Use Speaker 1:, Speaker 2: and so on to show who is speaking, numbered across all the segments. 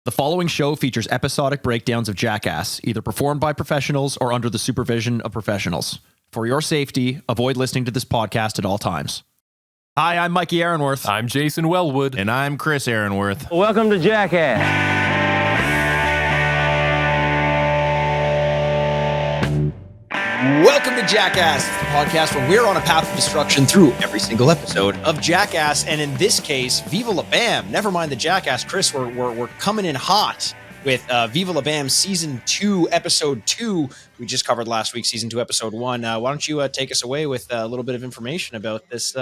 Speaker 1: The following show features episodic breakdowns of Jackass, either performed by professionals or under the supervision of professionals. For your safety, avoid listening to this podcast at all times. Hi, I'm Mikey Aaronworth.
Speaker 2: I'm Jason Wellwood.
Speaker 3: And I'm Chris Aaronworth.
Speaker 4: Welcome to Jackass.
Speaker 1: Welcome to Jackass, the podcast where we're on a path of destruction through every single episode of Jackass, and in this case, Viva La Bam. Never mind the Jackass, Chris. We're coming in hot with Viva La Bam Season 2, Episode 2. We just covered last week, Season 2, Episode 1. Why don't you take us away with a little bit of information about this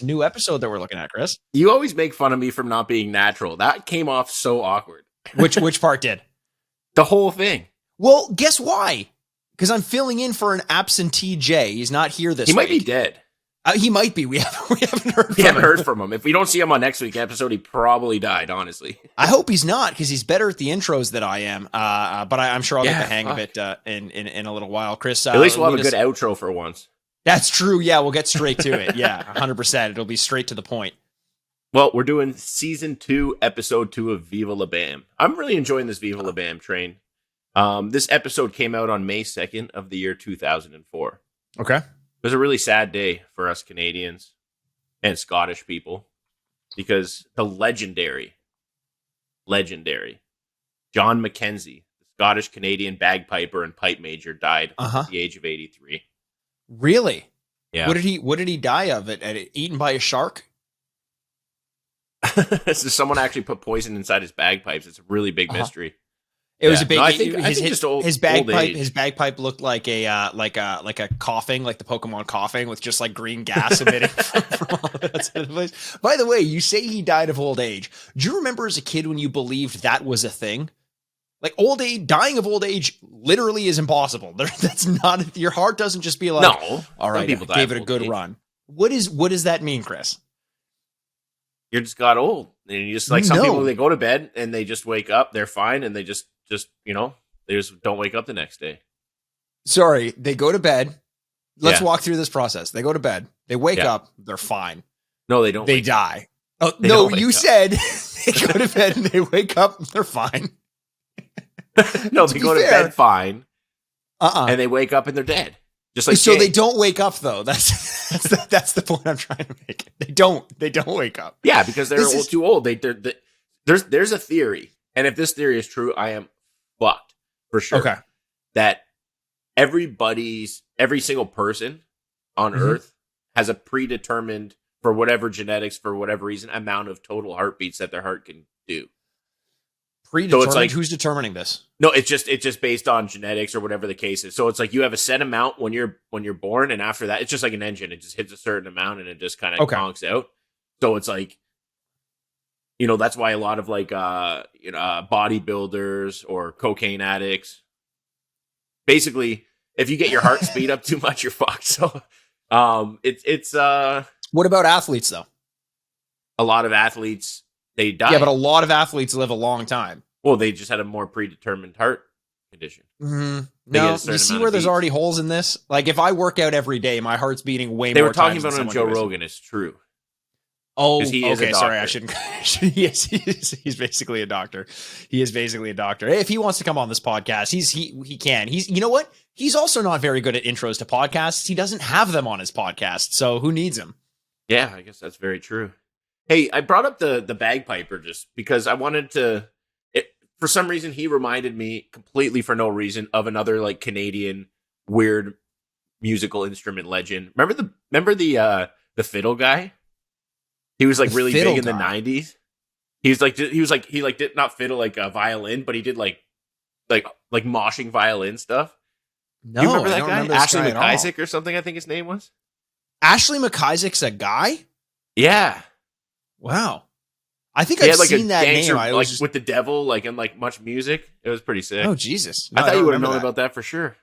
Speaker 1: new episode that we're looking at, Chris?
Speaker 3: You always make fun of me for not being natural. That came off so awkward.
Speaker 1: Which part did?
Speaker 3: The whole thing.
Speaker 1: Well, guess why? Because I'm filling in for an absentee Jay. He's not here this week.
Speaker 3: He might be dead.
Speaker 1: He might be. We haven't heard from him.
Speaker 3: If we don't see him on next week's episode, he probably died, honestly.
Speaker 1: I hope he's not, because he's better at the intros than I am. But I'm sure I'll get the hang of it in a little while. Chris,
Speaker 3: at least we'll have a good outro for once.
Speaker 1: That's true. Yeah, we'll get straight to it. Yeah, 100%. It'll be straight to the point.
Speaker 3: Well, we're doing Season 2, Episode 2 of Viva La Bam. I'm really enjoying this Viva La Bam train. This episode came out on May 2nd of the year 2004.
Speaker 1: Okay.
Speaker 3: It was a really sad day for us Canadians and Scottish people because the legendary John Mackenzie, the Scottish-Canadian bagpiper and pipe major, died at the age of 83.
Speaker 1: Really?
Speaker 3: Yeah.
Speaker 1: What did he die of? Eaten by a shark?
Speaker 3: So someone actually put poison inside his bagpipes. It's a really big mystery.
Speaker 1: It was a big.
Speaker 3: No, I think just
Speaker 1: his bagpipe. His bagpipe looked like a coughing, like the Pokemon coughing, with just like green gas emitting from all that sort of place. By the way, you say he died of old age. Do you remember as a kid when you believed that was a thing? Like dying of old age, literally is impossible. That's not. Your heart doesn't just be like,
Speaker 3: no.
Speaker 1: All right, people gave it a good run. What does that mean, Chris?
Speaker 3: You just got old, and you just like some people. They go to bed and they just wake up. They're fine, and they just they just don't wake up the next day.
Speaker 1: Sorry, they go to bed. Let's walk through this process. They go to bed. They wake up. They're fine.
Speaker 3: No, they don't.
Speaker 1: They die. Oh no! You said they go to bed and they wake up. They're fine.
Speaker 3: No, they go to bed fine. And they wake up and they're dead. Just like
Speaker 1: so, they don't wake up though. That's the point I'm trying to make. They don't wake up.
Speaker 3: Yeah, because they're too old. There's a theory, and if this theory is true, I am fucked for sure.
Speaker 1: Okay,
Speaker 3: that every single person on Earth has a predetermined, for whatever genetics, for whatever reason, amount of total heartbeats that their heart can do.
Speaker 1: Predetermined? So it's like, who's determining this?
Speaker 3: No, it's just based on genetics or whatever the case is. So it's like you have a set amount when you're born, and after that, it's just like an engine. It just hits a certain amount and it just kind of conks out. So it's like, that's why a lot of like bodybuilders or cocaine addicts, basically, if you get your heart speed up too much, you're fucked. So it's
Speaker 1: what about athletes though?
Speaker 3: A lot of athletes, they die.
Speaker 1: Yeah, but a lot of athletes live a long time.
Speaker 3: Well, they just had a more predetermined heart condition.
Speaker 1: Mm-hmm. No, you see where there's already holes in this? Like, if I work out every day, my heart's beating way more.
Speaker 3: They were talking about it on Joe Rogan. It's true.
Speaker 1: Oh, okay. Sorry, I shouldn't. He's basically a doctor. He is basically a doctor. If he wants to come on this podcast, he can. You know what? He's also not very good at intros to podcasts. He doesn't have them on his podcast, so who needs him?
Speaker 3: Yeah, I guess that's very true. Hey, I brought up the bagpiper just because I wanted to. For some reason, he reminded me completely for no reason of another like Canadian weird musical instrument legend. Remember the fiddle guy? He was like really big in the 90s. He did not fiddle like a violin, but he did like moshing violin stuff.
Speaker 1: No,
Speaker 3: you remember that guy?
Speaker 1: Remember
Speaker 3: Ashley McIsaac or something, I think his name was.
Speaker 1: Ashley McIsaac's a guy?
Speaker 3: Yeah.
Speaker 1: Wow. I think I've seen that name.
Speaker 3: With the devil, like, and like much music. It was pretty sick.
Speaker 1: Oh, Jesus.
Speaker 3: No, I thought you would have known about that for sure.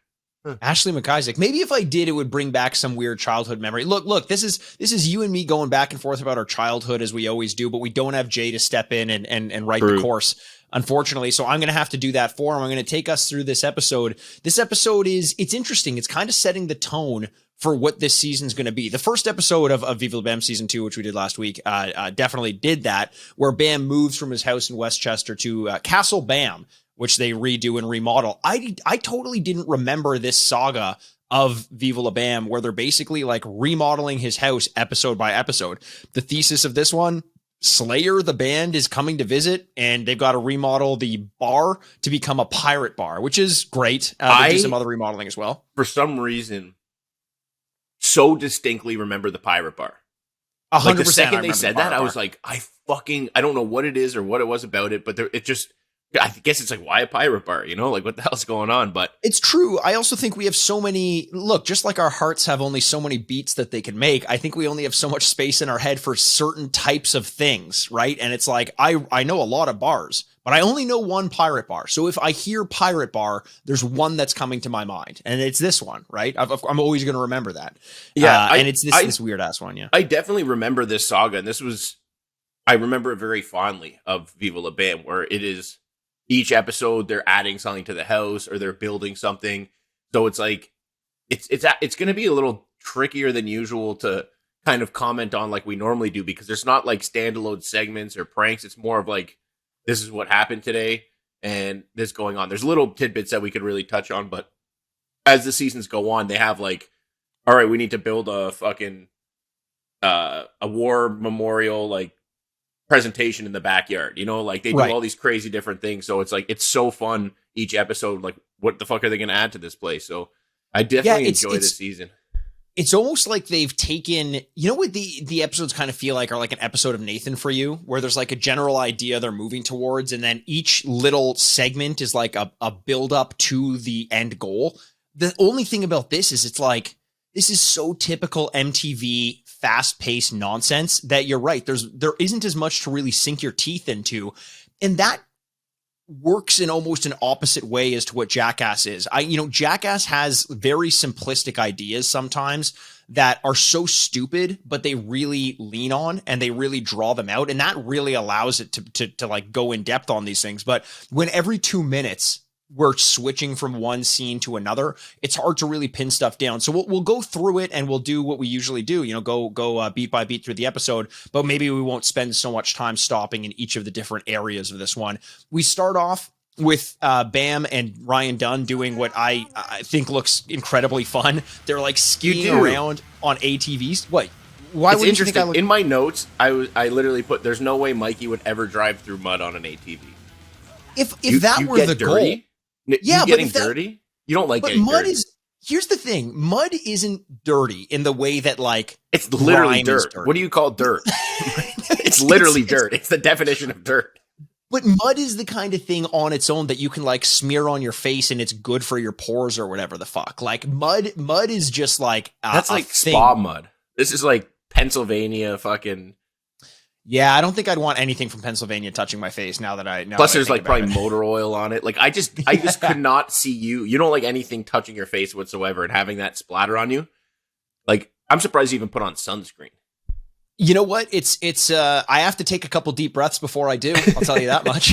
Speaker 1: Huh. Ashley McIsaac. Maybe if I did, it would bring back some weird childhood memory. Look, this is you and me going back and forth about our childhood as we always do, but we don't have Jay to step in and write the course unfortunately. So I'm going to have to do that for him. I'm going to take us through this episode. This episode it's interesting. It's kind of setting the tone for what this season's going to be. The first episode of Viva La Bam season 2, which we did last week, definitely did that, where Bam moves from his house in Westchester to Castle Bam, which they redo and remodel. I totally didn't remember this saga of Viva La Bam, where they're basically like remodeling his house episode by episode. The thesis of this one, Slayer, the band, is coming to visit, and they've got to remodel the bar to become a pirate bar, which is great. They do some other remodeling as well.
Speaker 3: For some reason, so distinctly remember the pirate bar.
Speaker 1: 100%.
Speaker 3: Like the second they said that, I was like, I don't know what it is or what it was about it, but I guess it's like, why a pirate bar? You know, like what the hell's going on? But
Speaker 1: it's true. I also think we have so many, look, just like our hearts have only so many beats that they can make, I think we only have so much space in our head for certain types of things, right? And it's like, I know a lot of bars, but I only know one pirate bar. So if I hear pirate bar, there's one that's coming to my mind, and it's this one, right? I'm always going to remember that.
Speaker 3: Yeah.
Speaker 1: And it's this weird ass one. Yeah.
Speaker 3: I definitely remember this saga, and I remember it very fondly of Viva La Bam, where it is, each episode they're adding something to the house or they're building something. So it's like, it's going to be a little trickier than usual to kind of comment on like we normally do, because there's not like standalone segments or pranks. It's more of like, this is what happened today and this going on. There's little tidbits that we could really touch on, but as the seasons go on, they have like, all right, we need to build a fucking a war memorial, like, presentation in the backyard, you know, like they do all these crazy different things. So it's like, it's so fun each episode. Like, what the fuck are they going to add to this place? So I definitely enjoy this season.
Speaker 1: It's almost like they've taken, you know what the episodes kind of feel like are like an episode of Nathan for You, where there's like a general idea they're moving towards, and then each little segment is like a build up to the end goal. The only thing about this is it's like, this is so typical MTV fast-paced nonsense that you're right. There isn't as much to really sink your teeth into. And that works in almost an opposite way as to what Jackass is. Jackass has very simplistic ideas sometimes that are so stupid, but they really lean on and they really draw them out. And that really allows it to like go in depth on these things. But when every 2 minutes we're switching from one scene to another, it's hard to really pin stuff down. So we'll go through it and we'll do what we usually do, go beat by beat through the episode, but maybe we won't spend so much time stopping in each of the different areas of this one. We start off with Bam and Ryan Dunn doing what I think looks incredibly fun. They're like skiing around on ATVs. What? Why would you think
Speaker 3: in my notes, I literally put, there's no way Mikey would ever drive through mud on an ATV.
Speaker 1: If that were the
Speaker 3: dirty?
Speaker 1: goal. Yeah,
Speaker 3: but getting dirty? You don't like getting
Speaker 1: mud
Speaker 3: dirty.
Speaker 1: Here's the thing. Mud isn't dirty in the way that like
Speaker 3: it's literally dirt. What do you call dirt? It's literally dirt. It's the definition of dirt.
Speaker 1: But mud is the kind of thing on its own that you can like smear on your face and it's good for your pores or whatever the fuck. Like mud is just like
Speaker 3: that's like spa mud. This is like Pennsylvania fucking.
Speaker 1: Yeah, I don't think I'd want anything from Pennsylvania touching my face now that I know.
Speaker 3: Plus, there's like probably motor oil on it. Like I just could not see you. You don't like anything touching your face whatsoever and having that splatter on you. Like I'm surprised you even put on sunscreen.
Speaker 1: You know what? It's I have to take a couple deep breaths before I do. I'll tell you that much.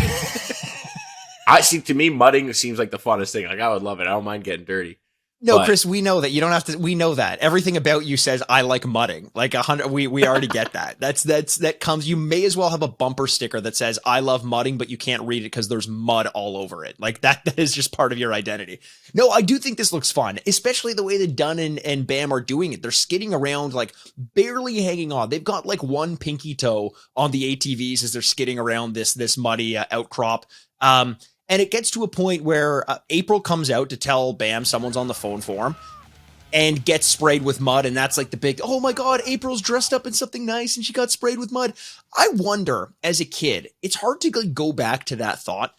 Speaker 3: I see. To me, mudding seems like the funnest thing. Like I would love it. I don't mind getting dirty.
Speaker 1: No, Chris, we know that you don't have to. We know that everything about you says I like mudding. Like 100, we already get that. That comes. You may as well have a bumper sticker that says I love mudding, but you can't read it because there's mud all over it. Like that is just part of your identity. No, I do think this looks fun, especially the way that Dunn and Bam are doing it. They're skidding around, like barely hanging on. They've got like one pinky toe on the ATVs as they're skidding around this muddy outcrop. And it gets to a point where April comes out to tell Bam someone's on the phone for him and gets sprayed with mud. And that's like the big, oh my God, April's dressed up in something nice and she got sprayed with mud. I wonder, as a kid, it's hard to go back to that thought.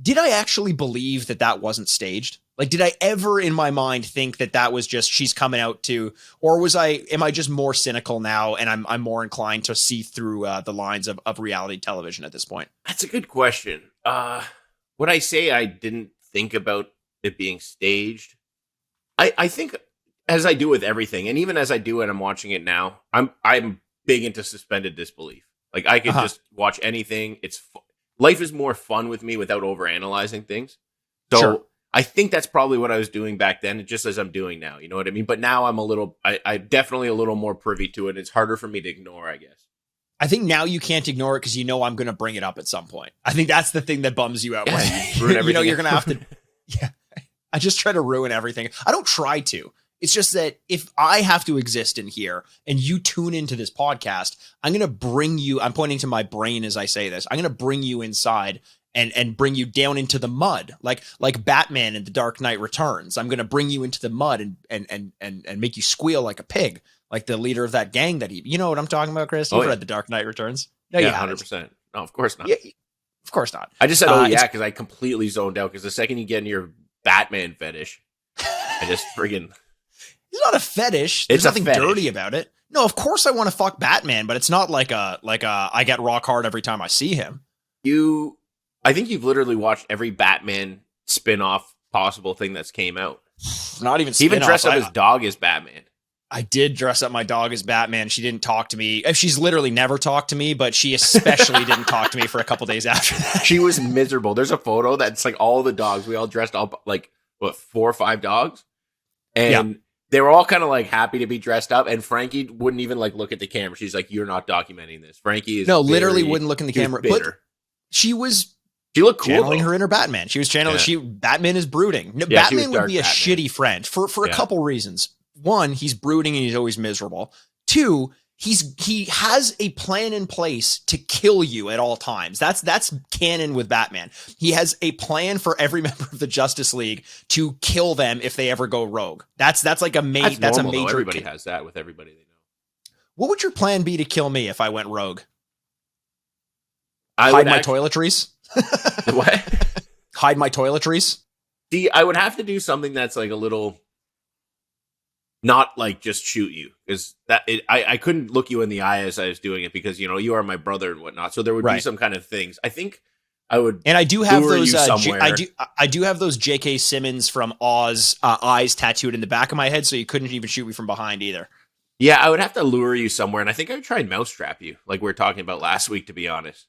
Speaker 1: Did I actually believe that wasn't staged? Like, did I ever in my mind think that was just she's coming out to, or am I just more cynical now and I'm more inclined to see through the lines of reality television at this point?
Speaker 3: That's a good question. Would I say I didn't think about it being staged? I think as I do with everything, and even as I do and I'm watching it now, I'm big into suspended disbelief. Like I could just watch anything. It's life is more fun with me without overanalyzing things. So
Speaker 1: Sure.
Speaker 3: I think that's probably what I was doing back then, just as I'm doing now. You know what I mean? But now I'm definitely a little more privy to it. It's harder for me to ignore, I guess.
Speaker 1: I think now you can't ignore it because you know I'm going to bring it up at some point. I think that's the thing that bums you out.
Speaker 3: Yeah,
Speaker 1: You know, you're going to have to. Yeah, I just try to ruin everything. I don't try to. It's just that if I have to exist in here and you tune into this podcast, I'm going to bring you. I'm pointing to my brain as I say this. I'm going to bring you inside and bring you down into the mud, like Batman in The Dark Knight Returns. I'm going to bring you into the mud and make you squeal like a pig. Like the leader of that gang you know what I'm talking about, Chris? You've read The Dark Knight Returns? No,
Speaker 3: yeah,
Speaker 1: you haven't.
Speaker 3: 100%. No, of course not.
Speaker 1: Yeah, of course not.
Speaker 3: I just said, because I completely zoned out. Because the second you get into your Batman fetish, I just friggin'.
Speaker 1: It's not a fetish. There's nothing
Speaker 3: fetish.
Speaker 1: dirty about it. No, of course I want to fuck Batman, but it's not like a I get rock hard every time I see him.
Speaker 3: I think you've literally watched every Batman spin-off possible thing that's came out.
Speaker 1: Not even
Speaker 3: He even dressed up his dog as Batman.
Speaker 1: I did dress up my dog as Batman. She didn't talk to me. She's literally never talked to me, but she especially didn't talk to me for a couple days after that.
Speaker 3: She was miserable. There's a photo that's like all the dogs. We all dressed up like, 4 or 5 dogs? And they were all kind of like happy to be dressed up. And Frankie wouldn't even like look at the camera. She's like, you're not documenting this. Frankie is
Speaker 1: literally wouldn't look in the camera. But she looked cool, channeling her inner Batman. She was channeling. Batman is brooding. No, Batman would be a shitty friend for a couple reasons. One, he's brooding and he's always miserable. Two, he has a plan in place to kill you at all times. That's canon with Batman. He has a plan for every member of the Justice League to kill them if they ever go rogue. That's like a major. That's a major.
Speaker 3: Everybody has that with everybody they know.
Speaker 1: What would your plan be to kill me if I went rogue?
Speaker 3: Hide
Speaker 1: my toiletries.
Speaker 3: What?
Speaker 1: Hide my toiletries.
Speaker 3: See, I would have to do something that's like a little. Not like just shoot you, because I couldn't look you in the eye as I was doing it, because you are my brother and whatnot. So there would be some kind of things. I think I would,
Speaker 1: and I do have those. I do have those J.K. Simmons from Oz eyes tattooed in the back of my head, so you couldn't even shoot me from behind either.
Speaker 3: Yeah, I would have to lure you somewhere, and I think I would try and mousetrap you, like we were talking about last week. To be honest.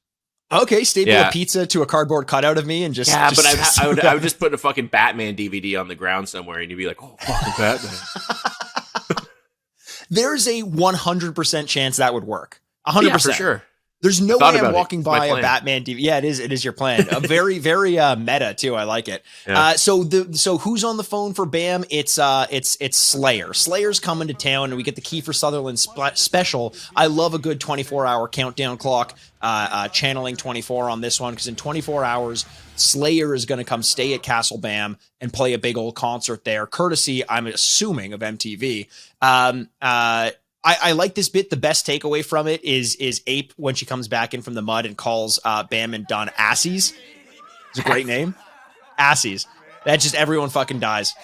Speaker 1: Okay, staple a pizza to a cardboard cutout of me and just
Speaker 3: but I would just put a fucking Batman DVD on the ground somewhere, and you'd be like, oh, fucking Batman.
Speaker 1: There's a 100% chance that would work. 100%.
Speaker 3: Yeah, for sure.
Speaker 1: There's no way I'm walking by a Batman DVD. Yeah, it is your plan. A very, very meta too. I like it. Yeah. So who's on the phone for Bam? It's Slayer. Slayer's coming to town, and we get the Kiefer Sutherland special. I love a good 24-hour countdown clock. Channeling 24 on this one, because in 24 hours, Slayer is going to come stay at Castle Bam and play a big old concert there, courtesy, I'm assuming, of MTV. I like this bit. The best takeaway from it is Ape when she comes back in from the mud and calls Bam and Dunn assies. It's a great name. Assies. That just everyone fucking dies.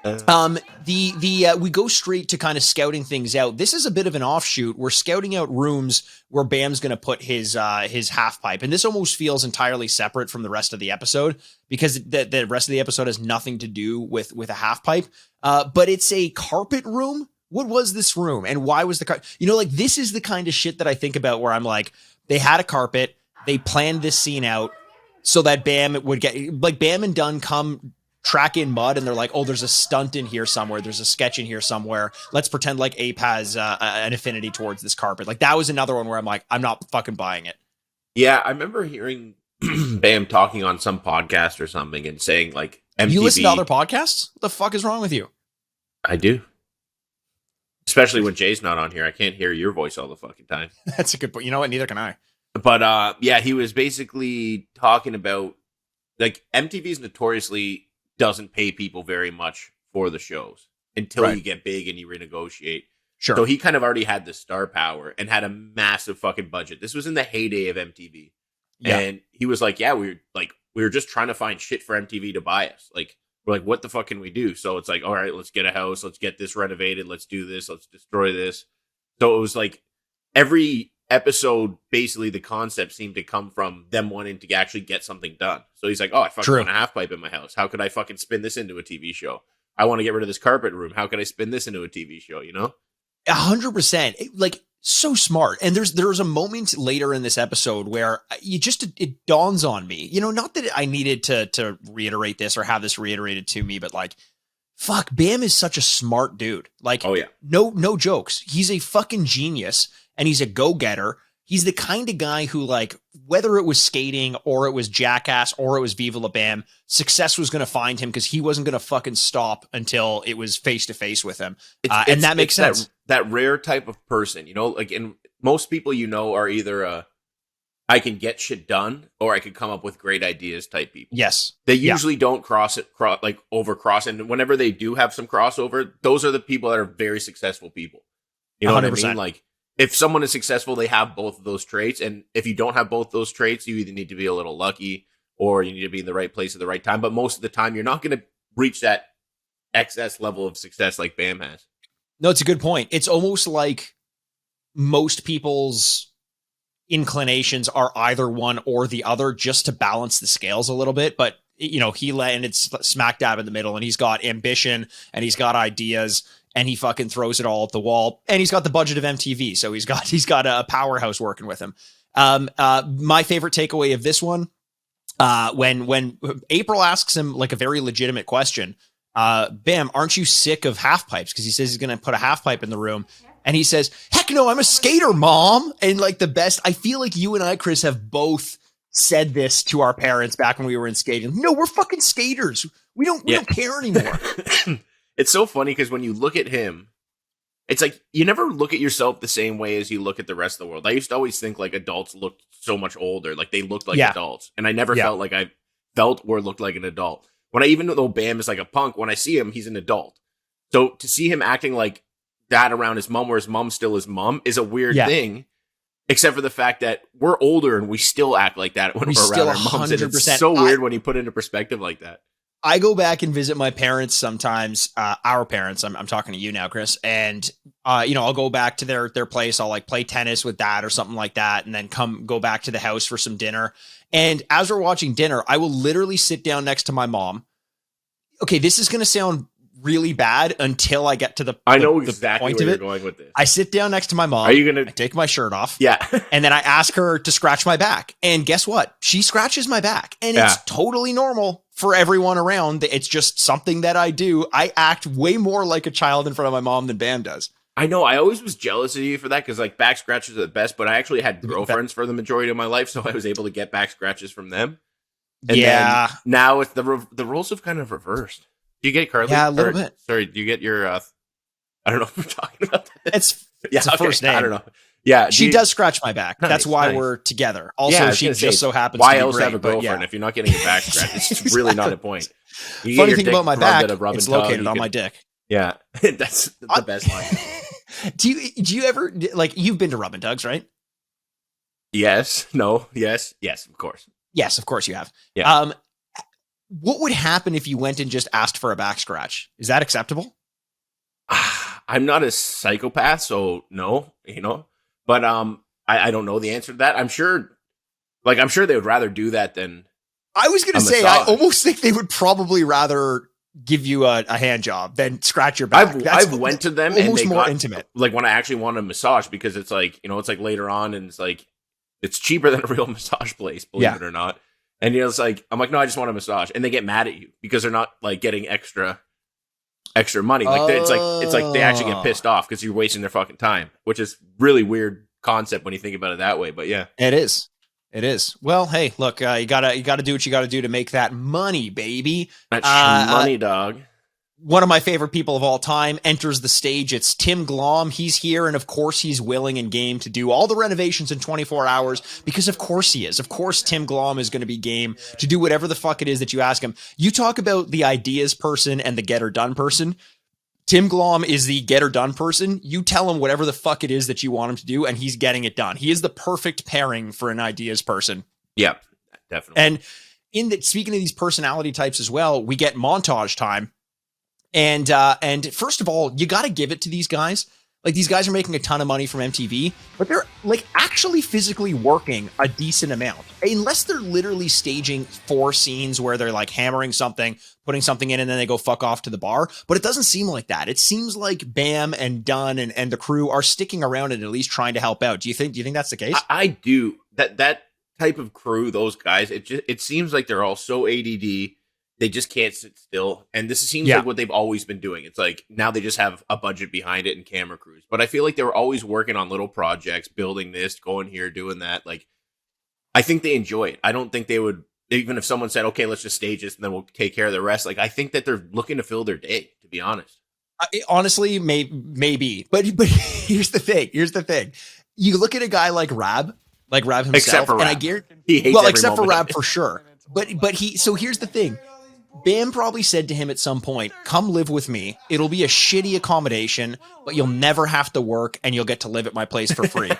Speaker 1: We go straight to kind of scouting things out. This is a bit of an offshoot. We're scouting out rooms where Bam's going to put his half pipe. And this almost feels entirely separate from the rest of the episode, because the rest of the episode has nothing to do with a half pipe. But it's a carpet room. What was this room, and why was the carpet? This is the kind of shit that I think about, where I'm like, they had a carpet. They planned this scene out so that Bam would get, like, Bam and Dunn come track in mud, and they're like, oh, there's a stunt in here somewhere. There's a sketch in here somewhere. Let's pretend like Ape has an affinity towards this carpet. Like, that was another one where I'm like, I'm not fucking buying it.
Speaker 3: Yeah, I remember hearing Bam talking on some podcast or something and saying, like, MTV.
Speaker 1: You listen to other podcasts? What the fuck is wrong with you?
Speaker 3: I do. Especially when Jay's not on here. I can't hear your voice all the fucking time.
Speaker 1: That's a good point. You know what? Neither can I.
Speaker 3: But yeah, he was basically talking about, like, MTV's notoriously doesn't pay people very much for the shows until you get big and you renegotiate.
Speaker 1: Sure.
Speaker 3: So he kind of already had the star power and had a massive fucking budget. This was in the heyday of MTV. Yeah. And he was like, yeah, we were just trying to find shit for MTV to buy us. Like, we're like, what the fuck can we do? So it's like, all right, let's get a house. Let's get this renovated. Let's do this. Let's destroy this. So it was like every episode, basically the concept seemed to come from them wanting to actually get something done. So he's like, oh, I fucking want a half pipe in my house. How could I fucking spin this into a TV show? I want to get rid of this carpet room. How could I spin this into a TV show?
Speaker 1: 100%. Like, so smart. And there's a moment later in this episode where it dawns on me, not that I needed to reiterate this or have this reiterated to me, but like, fuck, Bam is such a smart dude. Like,
Speaker 3: oh yeah,
Speaker 1: no jokes. He's a fucking genius and he's a go-getter. He's the kind of guy who, like, whether it was skating or it was Jackass or it was Viva La Bam, success was going to find him because he wasn't going to fucking stop until it was face to face with him. And that makes sense.
Speaker 3: That rare type of person, like, in most people, are either I can get shit done or I can come up with great ideas type people.
Speaker 1: Yes.
Speaker 3: They usually don't overcross. And whenever they do have some crossover, those are the people that are very successful people. You know 100%. What I mean? Like, if someone is successful, they have both of those traits. And if you don't have both those traits, you either need to be a little lucky or you need to be in the right place at the right time. But most of the time, you're not going to reach that excess level of success like Bam has.
Speaker 1: No, it's a good point. It's almost like most people's inclinations are either one or the other just to balance the scales a little bit. But, he landed smack dab in the middle and he's got ambition and he's got ideas. And he fucking throws it all at the wall. And he's got the budget of MTV. So he's got a powerhouse working with him. My favorite takeaway of this one, when April asks him like a very legitimate question, Bam, aren't you sick of half pipes? Because he says he's going to put a half pipe in the room. And he says, heck no, I'm a skater, Mom. And like I feel like you and I, Chris, have both said this to our parents back when we were in skating. No, we're fucking skaters. We don't care anymore.
Speaker 3: It's so funny because when you look at him, it's like you never look at yourself the same way as you look at the rest of the world. I used to always think like adults looked so much older, like they looked like adults. And I never felt like I felt or looked like an adult. Even though Bam is like a punk, when I see him, he's an adult. So to see him acting like that around his mom, where his mom still his mom, is a weird thing. Except for the fact that we're older and we still act like that when we're around our moms. And it's so weird when you put it into perspective like that.
Speaker 1: I go back and visit my parents sometimes, our parents. I'm talking to you now, Chris. And, I'll go back to their place. I'll like play tennis with Dad or something like that. And then go back to the house for some dinner. And as we're watching dinner, I will literally sit down next to my mom. Okay, this is going to sound really bad until I get to the
Speaker 3: I know
Speaker 1: the
Speaker 3: exactly
Speaker 1: point
Speaker 3: where
Speaker 1: of
Speaker 3: you're
Speaker 1: it.
Speaker 3: going with this.
Speaker 1: I sit down next to my mom.
Speaker 3: Are you gonna
Speaker 1: I take my shirt off?
Speaker 3: Yeah.
Speaker 1: And then I ask her to scratch my back. And guess what? She scratches my back. And it's totally normal for everyone around. It's just something that I do. I act way more like a child in front of my mom than Bam does.
Speaker 3: I know. I always was jealous of you for that because like back scratches are the best, but I actually had girlfriends for the majority of my life, so I was able to get back scratches from them. And then now it's the roles have kind of reversed. Do you get Carly?
Speaker 1: Yeah, a little bit.
Speaker 3: Sorry, do you get your I don't know if we're talking about that.
Speaker 1: It's a first name.
Speaker 3: I don't know. Yeah,
Speaker 1: she does scratch my back.
Speaker 3: Nice,
Speaker 1: That's why we're together. Also, she just so happens to be
Speaker 3: else
Speaker 1: great,
Speaker 3: have a girlfriend if you're not getting a back scratch? It's
Speaker 1: exactly.
Speaker 3: really not a point. You
Speaker 1: Funny thing about my back, it's located on my dick.
Speaker 3: Yeah, that's the best line.
Speaker 1: Do you ever, like, you've been to Rub and Tugs, right?
Speaker 3: Yes. No. Yes. Yes. Of course.
Speaker 1: Yes, of course you have.
Speaker 3: Yeah.
Speaker 1: What would happen if you went and just asked for a back scratch? Is that acceptable?
Speaker 3: I'm not a psychopath, so no, but I don't know the answer to that. I'm sure they would rather do that than
Speaker 1: I was going to say, I almost think they would probably rather give you a hand job than scratch your back.
Speaker 3: I've went to them and they
Speaker 1: more
Speaker 3: got
Speaker 1: intimate.
Speaker 3: Like when I actually want a massage because it's like, it's like later on and it's like, it's cheaper than a real massage place, believe it or not. And it's like, I'm like, no, I just want a massage. And they get mad at you because they're not like getting extra money. Like it's like they actually get pissed off because you're wasting their fucking time, which is really weird concept when you think about it that way. But yeah,
Speaker 1: it is. Well, hey, look, you gotta do what you gotta do to make that money, baby.
Speaker 3: That money, dog.
Speaker 1: One of my favorite people of all time enters the stage. It's Tim Glom. He's here, and of course he's willing and game to do all the renovations in 24 hours because of course he is. Of course Tim Glom is going to be game to do whatever the fuck it is that you ask him. You talk about the ideas person and the get her done person. Tim Glom is the get her done person. You tell him whatever the fuck it is that you want him to do, and he's getting it done. He is the perfect pairing for an ideas person.
Speaker 3: Yeah, definitely.
Speaker 1: And speaking of these personality types as well, we get montage time. And first of all, you got to give it to these guys. Like, these guys are making a ton of money from MTV, but they're like actually physically working a decent amount, unless they're literally staging 4 scenes where they're like hammering something, putting something in, and then they go fuck off to the bar. But it doesn't seem like that. It seems like Bam and Dunn and the crew are sticking around and at least trying to help out. Do you think that's the case?
Speaker 3: I do. That type of crew, those guys, it seems like they're all so ADD. They just can't sit still. And this seems like what they've always been doing. It's like now they just have a budget behind it and camera crews. But I feel like they were always working on little projects, building this, going here, doing that. Like, I think they enjoy it. I don't think they would, even if someone said, okay, let's just stage this and then we'll take care of the rest. Like, I think that they're looking to fill their day, to be honest.
Speaker 1: Honestly, maybe. But here's the thing. You look at a guy like Raab himself,
Speaker 3: except for Raab.
Speaker 1: And I guarantee,
Speaker 3: he hates
Speaker 1: except for Raab for sure. But so here's the thing. Bam probably said to him at some point, come live with me. It'll be a shitty accommodation, but you'll never have to work and you'll get to live at my place for free.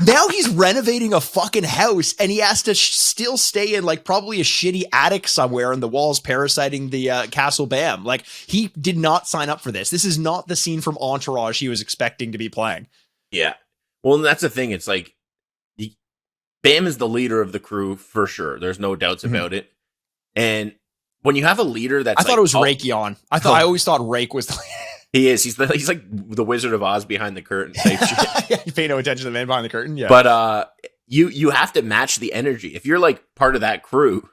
Speaker 1: Now he's renovating a fucking house and he has to still stay in like probably a shitty attic somewhere in the walls parasiting the Castle Bam. Like, he did not sign up for this. This is not the scene from Entourage he was expecting to be playing.
Speaker 3: Yeah. Well, and that's the thing. It's like, Bam is the leader of the crew for sure. There's no doubts about it. And when you have a leader that's,
Speaker 1: I thought it was Rake Yon. I always thought Rake was
Speaker 3: he is. He's like the Wizard of Oz behind the curtain type shit.
Speaker 1: Yeah, you pay no attention to the man behind the curtain. Yeah.
Speaker 3: But you have to match the energy. If you're like part of that crew,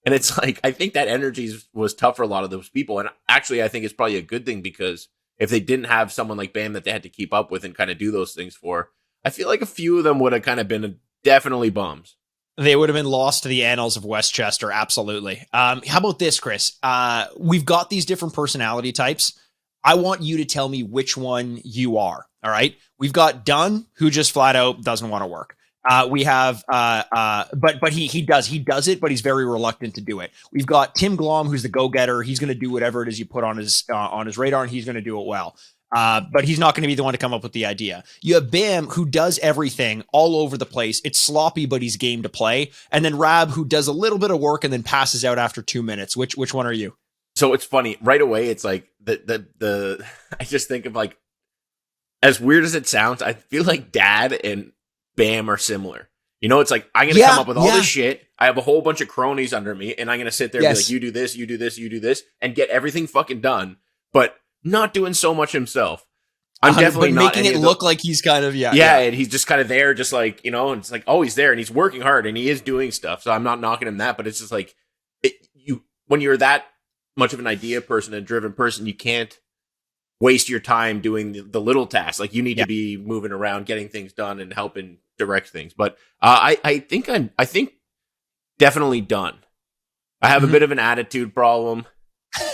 Speaker 3: and it's like, I think that energy was tough for a lot of those people. And actually, I think it's probably a good thing, because if they didn't have someone like Bam that they had to keep up with and kind of do those things for, I feel like a few of them would have kind of been definitely bums.
Speaker 1: They would have been lost to the annals of Westchester. Absolutely. How about this, Chris? We've got these different personality types. I want you to tell me which one you are. All right. We've got Dunn, who just flat out doesn't want to work. We have, but he does it, but he's very reluctant to do it. We've got Tim Glom, who's the go-getter. He's going to do whatever it is you put on his radar, and he's going to do it well. But he's not going to be the one to come up with the idea. You have Bam, who does everything all over the place. It's sloppy, but he's game to play. And then Raab, who does a little bit of work and then passes out after 2 minutes. Which one are you?
Speaker 3: So it's funny right away. It's like the I just think of, like, as weird as it sounds, I feel like Dad and Bam are similar. You know, it's like, I'm going to come up with all this shit. I have a whole bunch of cronies under me, and I'm going to sit there and be like, you do this, you do this, you do this, and get everything fucking done. But not doing so much himself. I'm definitely not
Speaker 1: making it look like he's kind of
Speaker 3: and he's just kind of there, just like, you know, and it's like, oh, he's there and he's working hard and he is doing stuff. So I'm not knocking him that, but it's just like, when you're that much of an idea person, a driven person, you can't waste your time doing the little tasks. Like, you need to be moving around, getting things done, and helping direct things. But I think definitely done. I have a bit of an attitude problem.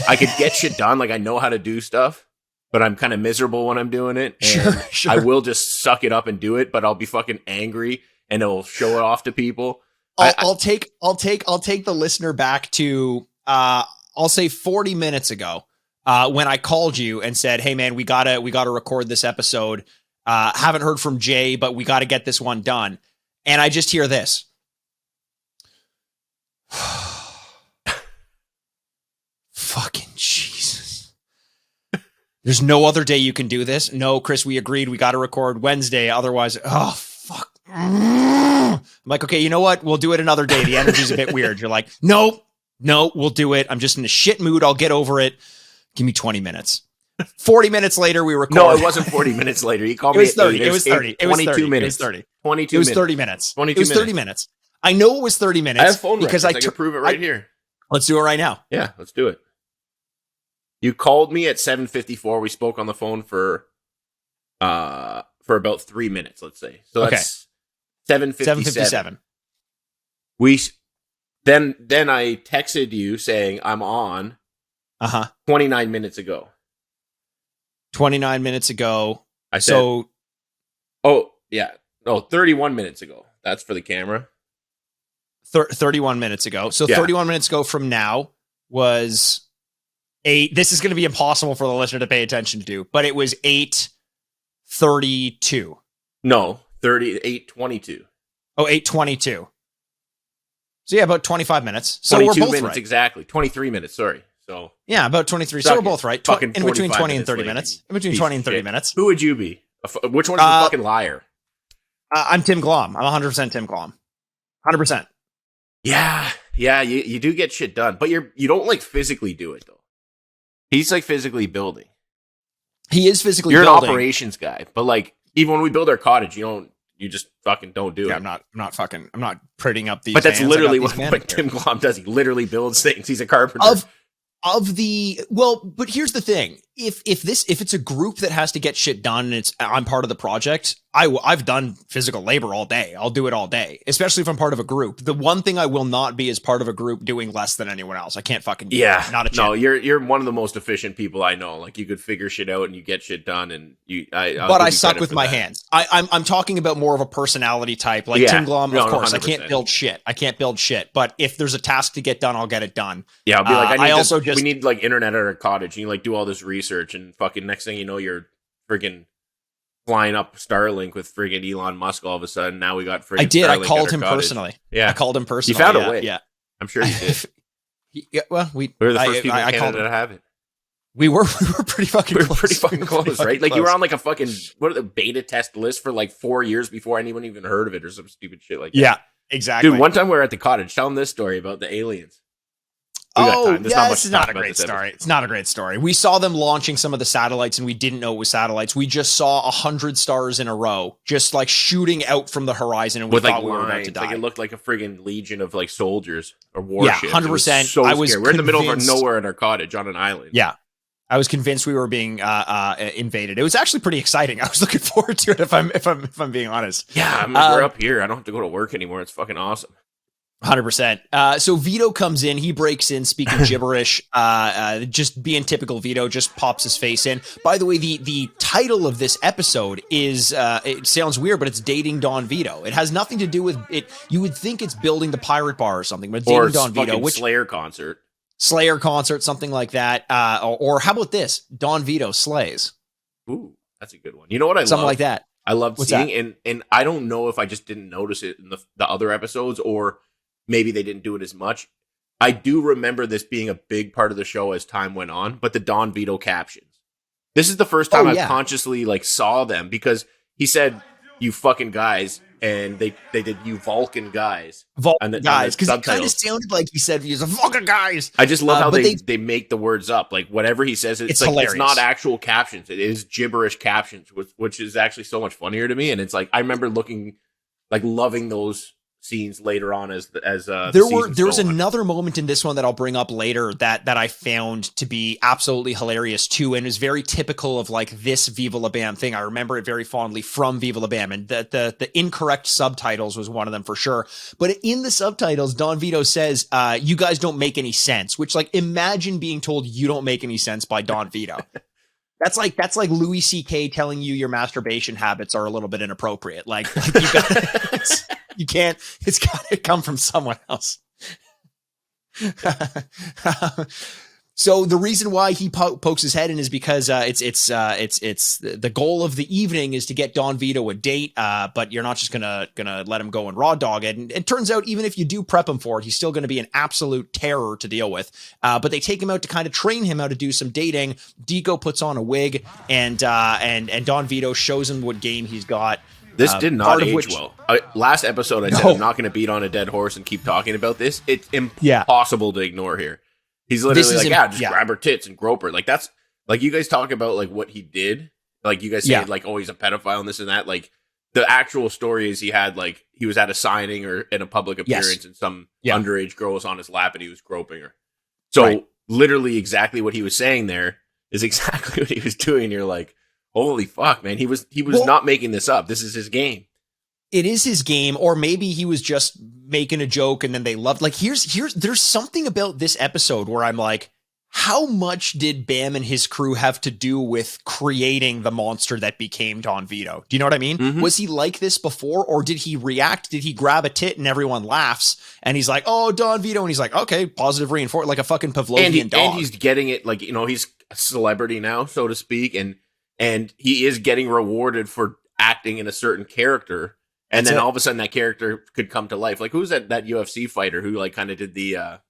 Speaker 3: I could get shit done. Like, I know how to do stuff, but I'm kind of miserable when I'm doing it. And sure. I will just suck it up and do it, but I'll be fucking angry and it'll show it off to people.
Speaker 1: I'll take the listener back to, I'll say 40 minutes ago, when I called you and said, hey man, we gotta record this episode. Haven't heard from Jay, but we got to get this one done. And I just hear this. Fucking Jesus. There's no other day you can do this. No, Chris, we agreed. We got to record Wednesday. Otherwise, oh, fuck. I'm like, okay, you know what? We'll do it another day. The energy's a bit weird. You're like, no, we'll do it. I'm just in a shit mood. I'll get over it. Give me 20 minutes. 40 minutes later, we record.
Speaker 3: No, it wasn't 40 minutes later. He called me at 30. It was 30.
Speaker 1: 22
Speaker 3: minutes.
Speaker 1: It was 30.
Speaker 3: 22
Speaker 1: It was
Speaker 3: minutes.
Speaker 1: 30 minutes.
Speaker 3: 22
Speaker 1: it was 30 minutes. I know it was 30 minutes.
Speaker 3: I have phone
Speaker 1: because
Speaker 3: records. I can prove it right here.
Speaker 1: Let's do it right now.
Speaker 3: Yeah, let's do it. You called me at 7:54. We spoke on the phone for about 3 minutes, let's say. So that's 7:57. Then I texted you saying I'm on. 29 minutes ago.
Speaker 1: 29 minutes ago.
Speaker 3: I said, 31 minutes ago. That's for the camera.
Speaker 1: 31 minutes ago. So 31 minutes ago from now was this is going to be impossible for the listener to pay attention to, but it was 8:32.
Speaker 3: No, 8:22.
Speaker 1: Oh, 8:22. So yeah, about 25 minutes. So
Speaker 3: 22
Speaker 1: we're both
Speaker 3: minutes
Speaker 1: right.
Speaker 3: Exactly. 23 minutes, sorry. So
Speaker 1: yeah, about 23. So we're both right.
Speaker 3: Fucking
Speaker 1: in between 20 and 30
Speaker 3: minutes.
Speaker 1: minutes. In between 20 and 30 minutes.
Speaker 3: Who would you be? Which one's the fucking liar?
Speaker 1: I'm Tim Glom. I'm 100% Tim Glom. 100%.
Speaker 3: Yeah, you do get shit done, but you don't like physically do it though. He's like physically building.
Speaker 1: He is physically
Speaker 3: You're
Speaker 1: building.
Speaker 3: an operations guy, but like even when we build our cottage, you just fucking don't do it.
Speaker 1: I'm not printing up these.
Speaker 3: But that's
Speaker 1: fans.
Speaker 3: literally what Tim Glom does. He literally builds things. He's a carpenter.
Speaker 1: But here's the thing: if it's a group that has to get shit done, and I'm part of the project. I've done physical labor all day. I'll do it all day, especially if I'm part of a group. The one thing I will not be is part of a group doing less than anyone else. I can't fucking do that. Not a chance.
Speaker 3: No, you're one of the most efficient people I know. Like you could figure shit out and you get shit done, and
Speaker 1: but I suck with my hands. I'm talking about more of a personality type, like Tim Glom. Of course, 100%. I can't build shit. But if there's a task to get done, I'll get it done.
Speaker 3: Yeah, I'll be like, we need like internet at our cottage. And you like do all this research, and fucking next thing you know, you're friggin' flying up Starlink with friggin' Elon Musk all of a sudden. Now we got friggin'
Speaker 1: I did.
Speaker 3: Starlink
Speaker 1: I called him personally.
Speaker 3: Yeah.
Speaker 1: I called him personally.
Speaker 3: You found a way.
Speaker 1: Yeah.
Speaker 3: I'm sure you did.
Speaker 1: Yeah, well, we
Speaker 3: were the first people in Canada to have it.
Speaker 1: We were pretty fucking close.
Speaker 3: We were pretty fucking close, right? Like you were on like a fucking the beta test list for like 4 years before anyone even heard of it or some stupid shit like that.
Speaker 1: Yeah, exactly.
Speaker 3: Dude, one time we were at the cottage. Tell them this story about the aliens.
Speaker 1: This is not a great story. It's not a great story. We saw them launching some of the satellites, and we didn't know it was satellites. We just saw 100 stars in a row, just like shooting out from the horizon, and we thought we were about to die.
Speaker 3: Like it looked like a friggin' legion of like soldiers or warships.
Speaker 1: Yeah, 100%.
Speaker 3: So we're in the middle of nowhere in our cottage on an island.
Speaker 1: Yeah. I was convinced we were being invaded. It was actually pretty exciting. I was looking forward to it. If I'm being honest.
Speaker 3: Yeah, we're up here. I don't have to go to work anymore. It's fucking awesome.
Speaker 1: 100%. So Vito comes in, he breaks in speaking gibberish, just being typical Vito, just pops his face in. By the way, the title of this episode is, it sounds weird, but it's Dating Don Vito. It has nothing to do with it. You would think it's building the pirate bar or something, but it's Dating Don Vito, which
Speaker 3: Slayer concert,
Speaker 1: something like that. Or how about this? Don Vito slays.
Speaker 3: Ooh, that's a good one. You know what I love?
Speaker 1: Something like that.
Speaker 3: I love seeing, and I don't know if I just didn't notice it in the other episodes, or maybe they didn't do it as much. I do remember this being a big part of the show as time went on, but the Don Vito captions. This is the first time I consciously like saw them, because he said, "You fucking guys," and they did "you Vulcan guys."
Speaker 1: Guys, because it kind of sounded like he said he's a Vulcan guys.
Speaker 3: I just love how they make the words up. Like whatever he says, it's like
Speaker 1: hilarious.
Speaker 3: It's not actual captions. It is gibberish captions, which is actually so much funnier to me. And it's like I remember loving those scenes later on as
Speaker 1: there was another moment in this one that I'll bring up later that I found to be absolutely hilarious too, and is very typical of like this Viva La Bam thing. I remember it very fondly from Viva La Bam, and the incorrect subtitles was one of them for sure. But in the subtitles, Don Vito says, "You guys don't make any sense," which, like, imagine being told you don't make any sense by Don Vito. That's like Louis C.K. telling you your masturbation habits are a little bit inappropriate. Like you can't. It's got to come from someone else. So the reason why he pokes his head in is because it's the goal of the evening is to get Don Vito a date, but you're not just gonna let him go and raw dog it. And it turns out even if you do prep him for it, he's still going to be an absolute terror to deal with. But they take him out to kind of train him how to do some dating. Dico puts on a wig, and Don Vito shows him what game he's got.
Speaker 3: This did not age well. Last episode, I said I'm not going to beat on a dead horse and keep talking about this. It's impossible to ignore here. He's literally just grab her tits and grope her. Like, that's, like, you guys talk about, like, what he did. Like, you guys say, like, oh, he's a pedophile and this and that. Like, the actual story is he was at a signing or in a public appearance and some underage girl was on his lap and he was groping her. So, literally exactly what he was saying there is exactly what he was doing. You're like, holy fuck, man. He was not making this up. This is his game.
Speaker 1: It is his game, or maybe he was just making a joke and then they loved. Like, there's something about this episode where I'm like, how much did Bam and his crew have to do with creating the monster that became Don Vito? Do you know what I mean? Mm-hmm. Was he like this before, or did he react? Did he grab a tit and everyone laughs and he's like, oh, Don Vito, and he's like, okay, positive reinforcement, like a fucking Pavlovian dog.
Speaker 3: And he's getting it, like, you know, he's a celebrity now, so to speak, and he is getting rewarded for acting in a certain character. And then all of a sudden that character could come to life. Like, who's that UFC fighter who, like, kind of did the,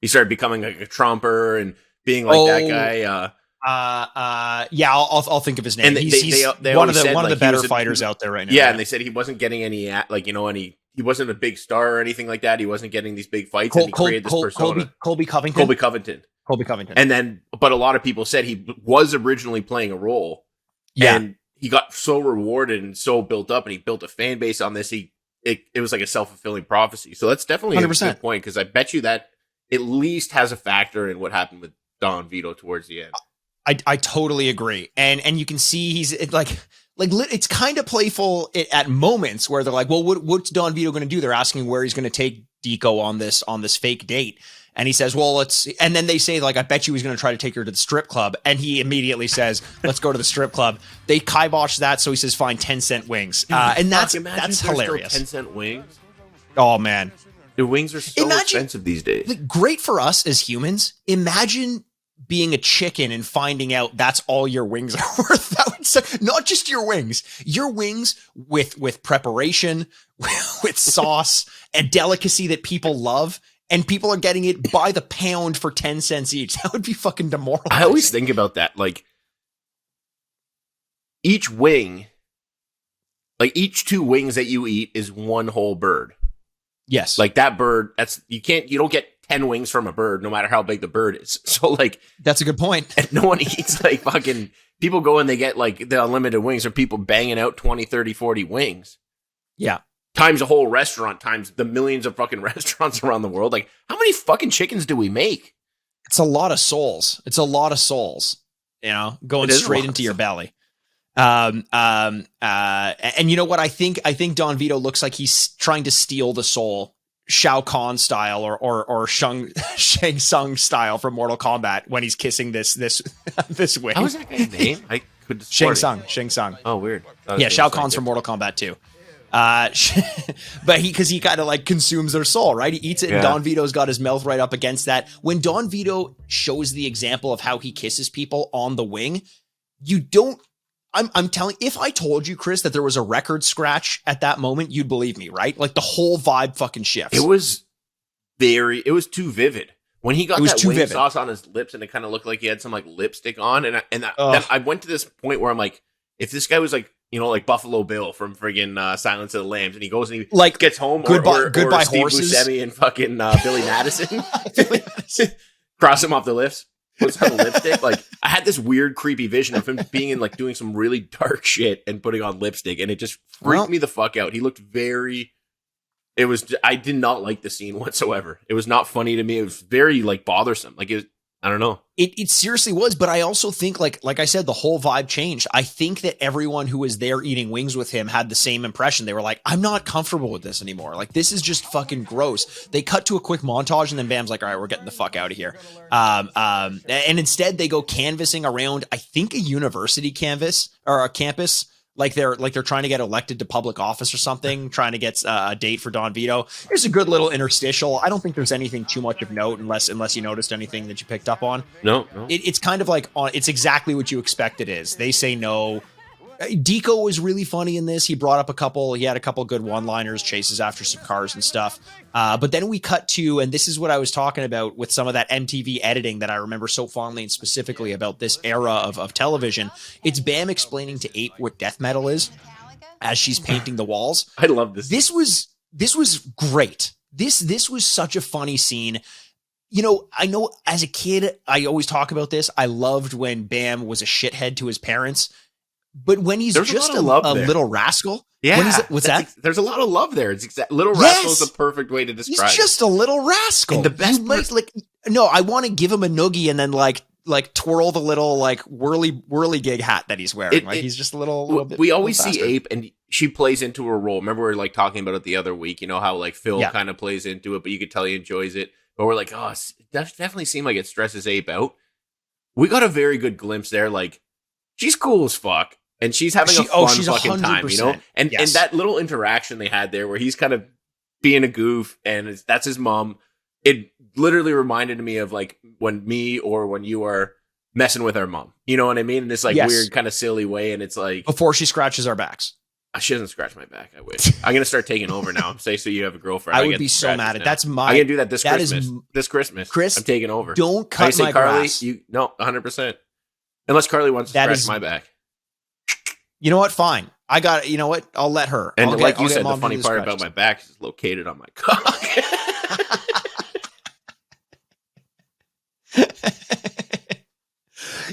Speaker 3: he started becoming like a Trumper and being like that guy.
Speaker 1: Yeah, I'll think of his name.
Speaker 3: And
Speaker 1: He's
Speaker 3: they
Speaker 1: one of the
Speaker 3: like,
Speaker 1: better fighters out there right now.
Speaker 3: Yeah, and they said he wasn't getting any he wasn't a big star or anything like that. He wasn't getting these big fights, and he created this persona.
Speaker 1: Colby Covington.
Speaker 3: And then, but a lot of people said he was originally playing a role.
Speaker 1: Yeah.
Speaker 3: And he got so rewarded and so built up, and he built a fan base on this. It was like a self-fulfilling prophecy. So that's definitely 100%. A good point, because I bet you that at least has a factor in what happened with Don Vito towards the end.
Speaker 1: I totally agree. And you can see he's like it's kind of playful at moments where they're like, well, what's Don Vito going to do? They're asking where he's going to take Dico on this fake date. And he says, well, and then they say, like, I bet you he's going to try to take her to the strip club. And he immediately says, let's go to the strip club. They kibosh that. So he says, fine, 10-cent wings. And that's hilarious.
Speaker 3: 10-cent wings.
Speaker 1: Oh, man.
Speaker 3: The wings are so expensive these days.
Speaker 1: Great for us as humans. Imagine being a chicken and finding out that's all your wings are worth. That would suck. Not just your wings with preparation, with sauce and delicacy that people love. And people are getting it by the pound for 10 cents each. That would be fucking demoralizing.
Speaker 3: I always think about that. Like, each wing, like each 2 wings that you eat is one whole bird.
Speaker 1: Yes.
Speaker 3: Like that bird, you don't get 10 wings from a bird, no matter how big the bird is. So like,
Speaker 1: that's a good point.
Speaker 3: And no one eats like fucking, people go and they get like the unlimited wings, or people banging out 20, 30, 40 wings.
Speaker 1: Yeah.
Speaker 3: Times a whole restaurant, times the millions of fucking restaurants around the world. Like, how many fucking chickens do we make?
Speaker 1: It's a lot of souls. Going straight into your belly. And you know what? I think Don Vito looks like he's trying to steal the soul, Shao Kahn style or Shang Tsung style from Mortal Kombat when he's kissing this wing.
Speaker 3: How was that guy's name? I could
Speaker 1: Shang Tsung.
Speaker 3: Oh, weird.
Speaker 1: Yeah, Shao Kahn's from Mortal Kombat too. But because he kind of like consumes their soul, right? He eats it, and Don Vito's got his mouth right up against that. When Don Vito shows the example of how he kisses people on the wing, I'm telling, if I told you, Chris, that there was a record scratch at that moment, you'd believe me, right? Like the whole vibe fucking shifts.
Speaker 3: It was too vivid. When he got that wing sauce on his lips, and it kind of looked like he had some like lipstick on, and I went to this point where I'm like, if this guy was like, like Buffalo Bill from friggin' Silence of the Lambs, and he goes and he like gets home,
Speaker 1: goodbye
Speaker 3: or Steve
Speaker 1: horses,
Speaker 3: Buscemi and fucking Billy Madison, cross him off the lips, puts on the lipstick. Like, I had this weird, creepy vision of him being in like doing some really dark shit and putting on lipstick, and it just freaked me the fuck out. He looked I did not like the scene whatsoever. It was not funny to me. It was very like bothersome. Like, I don't know.
Speaker 1: It seriously was, but I also think like I said, the whole vibe changed. I think that everyone who was there eating wings with him had the same impression. They were like, I'm not comfortable with this anymore. Like, this is just fucking gross. They cut to a quick montage, and then Bam's like, all right, we're getting the fuck out of here. And instead they go canvassing around, I think a university campus. Like they're trying to get elected to public office or something, trying to get a date for Don Vito. Here's a good little interstitial. I don't think there's anything too much of note unless you noticed anything that you picked up on.
Speaker 3: No.
Speaker 1: It's kind of like it's exactly what you expect it is. They say no. Dico was really funny in this. He had a couple good one-liners, chases after some cars and stuff. But then we cut to, and this is what I was talking about with some of that MTV editing that I remember so fondly and specifically about this era of television. It's Bam explaining to Ape what death metal is as she's painting the walls.
Speaker 3: I love this.
Speaker 1: This was great. This was such a funny scene. I know as a kid, I always talk about this. I loved when Bam was a shithead to his parents. But when he's just a little rascal, what's that?
Speaker 3: There's a lot of love there. It's little rascal is the perfect way to describe.
Speaker 1: He's just a little rascal.
Speaker 3: And the best
Speaker 1: I want to give him a noogie and then like twirl the little like whirly gig hat that he's wearing. He's just a little bit.
Speaker 3: We always see Ape, and she plays into her role. Remember, we were like talking about it the other week. You know how like Phil kind of plays into it, but you could tell he enjoys it. But we're like, oh, it definitely seemed like it stresses Ape out. We got a very good glimpse there. Like, she's cool as fuck. And she's having a fun fucking time, And that little interaction they had there where he's kind of being a goof and that's his mom. It literally reminded me of like when me or when you are messing with our mom. You know what I mean? In this like weird kind of silly way. And it's like,
Speaker 1: before she scratches our backs.
Speaker 3: She doesn't scratch my back. I wish. I'm going to start taking over now. Say, so you have a girlfriend.
Speaker 1: I would be so mad at that's my.
Speaker 3: I'm going to do that this Christmas. This Christmas.
Speaker 1: Chris,
Speaker 3: I'm taking over.
Speaker 1: Don't cut my
Speaker 3: Carly,
Speaker 1: grass.
Speaker 3: No, 100%. Unless Carly wants to
Speaker 1: That
Speaker 3: scratch
Speaker 1: is-
Speaker 3: my back.
Speaker 1: You know what? Fine. I got it. You know what? I'll let her.
Speaker 3: And
Speaker 1: I'll
Speaker 3: like
Speaker 1: get,
Speaker 3: you said,
Speaker 1: Mom
Speaker 3: the
Speaker 1: to
Speaker 3: funny
Speaker 1: do
Speaker 3: part
Speaker 1: scratches.
Speaker 3: about my back is located on my cock.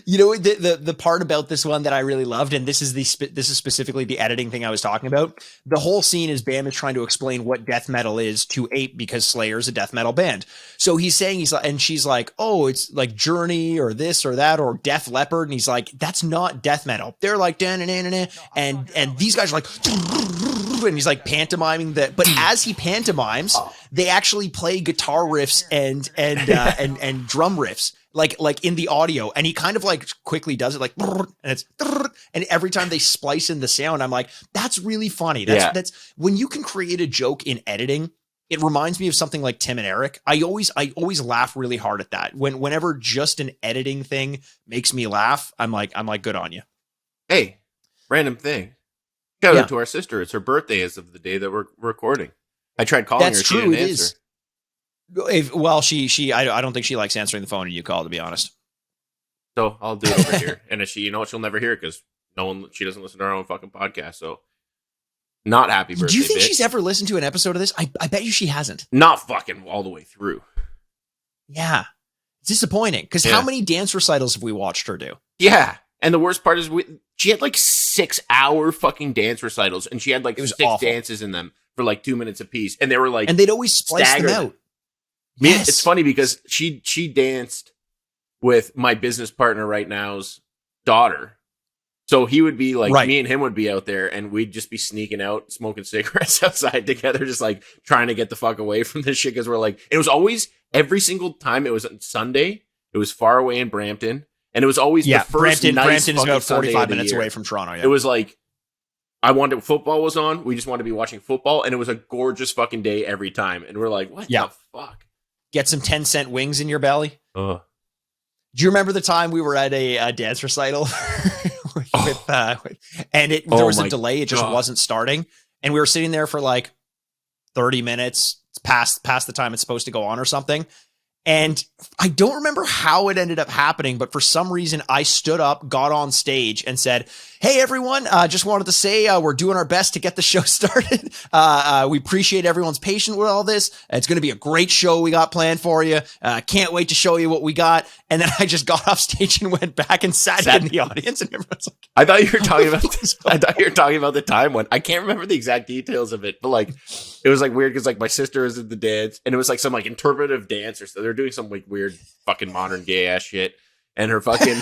Speaker 1: You know, the part about this one that I really loved, and this is specifically the editing thing I was talking about. The whole scene is Bam is trying to explain what death metal is to Ape because Slayer's a death metal band. So he's saying, he's like, and she's like, oh, it's like Journey or this or that or Def Leppard, and he's like, that's not death metal. They're like and these guys are like, and he's like pantomiming that. But as he pantomimes, they actually play guitar riffs and drum riffs. Like in the audio, and he kind of like quickly does it like, and it's, and every time they splice in the sound, I'm like, that's really funny. That's when you can create a joke in editing. It reminds me of something like Tim and Eric. I always laugh really hard at that. Whenever just an editing thing makes me laugh, I'm like, good on you.
Speaker 3: Hey, random thing. Shout out to our sister. It's her birthday as of the day that we're recording. I tried calling her. She didn't answer. I don't think she likes answering the phone and you call, to be honest. So I'll do it over here. And if she'll never hear it because she doesn't listen to her own fucking podcast. So not happy birthday.
Speaker 1: Do you think
Speaker 3: bitch.
Speaker 1: she's ever listened to an episode of this? I bet you she hasn't.
Speaker 3: Not fucking all the way through.
Speaker 1: Yeah. It's disappointing because how many dance recitals have we watched her do?
Speaker 3: Yeah. And the worst part is she had like 6-hour fucking dance recitals and she had like 6 dances in them for like 2 minutes apiece. And they were like,
Speaker 1: and they'd always splice them out.
Speaker 3: Yes. It's funny because she danced with my business partner right now's daughter. So he would be like, me and him would be out there and we'd just be sneaking out, smoking cigarettes outside together, just like trying to get the fuck away from this shit. Cause we're like, it was always every single time it was on Sunday. It was far away in Brampton. And it was always the first nice
Speaker 1: Brampton is about
Speaker 3: Sunday
Speaker 1: 45 minutes away from Toronto. Yeah.
Speaker 3: It was like, football was on. We just wanted to be watching football. And it was a gorgeous fucking day every time. And we're like, what the fuck?
Speaker 1: Get some 10-cent wings in your belly. Do you remember the time we were at a dance recital and there was a delay? It just wasn't starting. And we were sitting there for like 30 minutes past the time it's supposed to go on or something. And I don't remember how it ended up happening, but for some reason I stood up, got on stage and said, hey, everyone, just wanted to say we're doing our best to get the show started. We appreciate everyone's patience with all this. It's going to be a great show we got planned for you. Can't wait to show you what we got. And then I just got off stage and went back and sat in the audience. And everyone's like,
Speaker 3: I thought you were talking about this. I thought you were talking about the time when I can't remember the exact details of it, but like it was like weird because like my sister was in the dance and it was like some like interpretive dance or so. They're doing some like weird fucking modern gay ass shit. And her fucking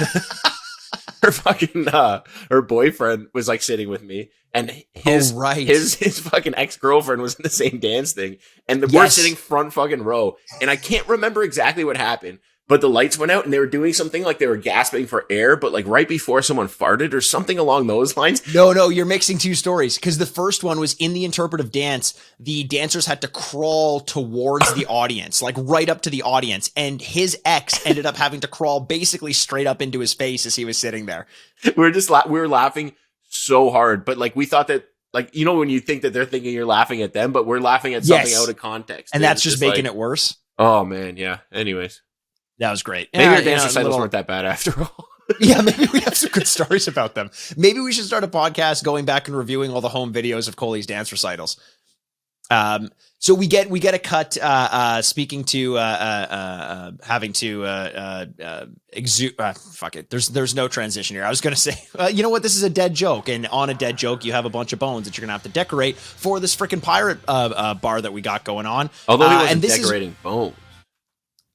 Speaker 3: her boyfriend was like sitting with me and his fucking ex-girlfriend was in the same dance thing and we're sitting front fucking row and I can't remember exactly what happened, but the lights went out and they were doing something like they were gasping for air, but like right before someone farted or something along those lines.
Speaker 1: No, you're mixing two stories because the first one was in the interpretive dance. The dancers had to crawl towards the audience, like right up to the audience. And his ex ended up having to crawl basically straight up into his face as he was sitting there.
Speaker 3: We were laughing so hard, but like we thought that, like, you know, when you think that they're thinking you're laughing at them, but we're laughing at something out of context.
Speaker 1: And that's just making it worse.
Speaker 3: Oh man. Yeah. Anyways.
Speaker 1: That was great.
Speaker 3: Maybe our dance recitals weren't that bad after all.
Speaker 1: Yeah, maybe we have some good stories about them. Maybe we should start a podcast going back and reviewing all the home videos of Coley's dance recitals. So we get a cut speaking to having to exude. Fuck it. There's no transition here. I was gonna say, you know what? This is a dead joke, and on a dead joke, you have a bunch of bones that you're gonna have to decorate for this freaking pirate bar that we got going on.
Speaker 3: Although he wasn't decorating bones.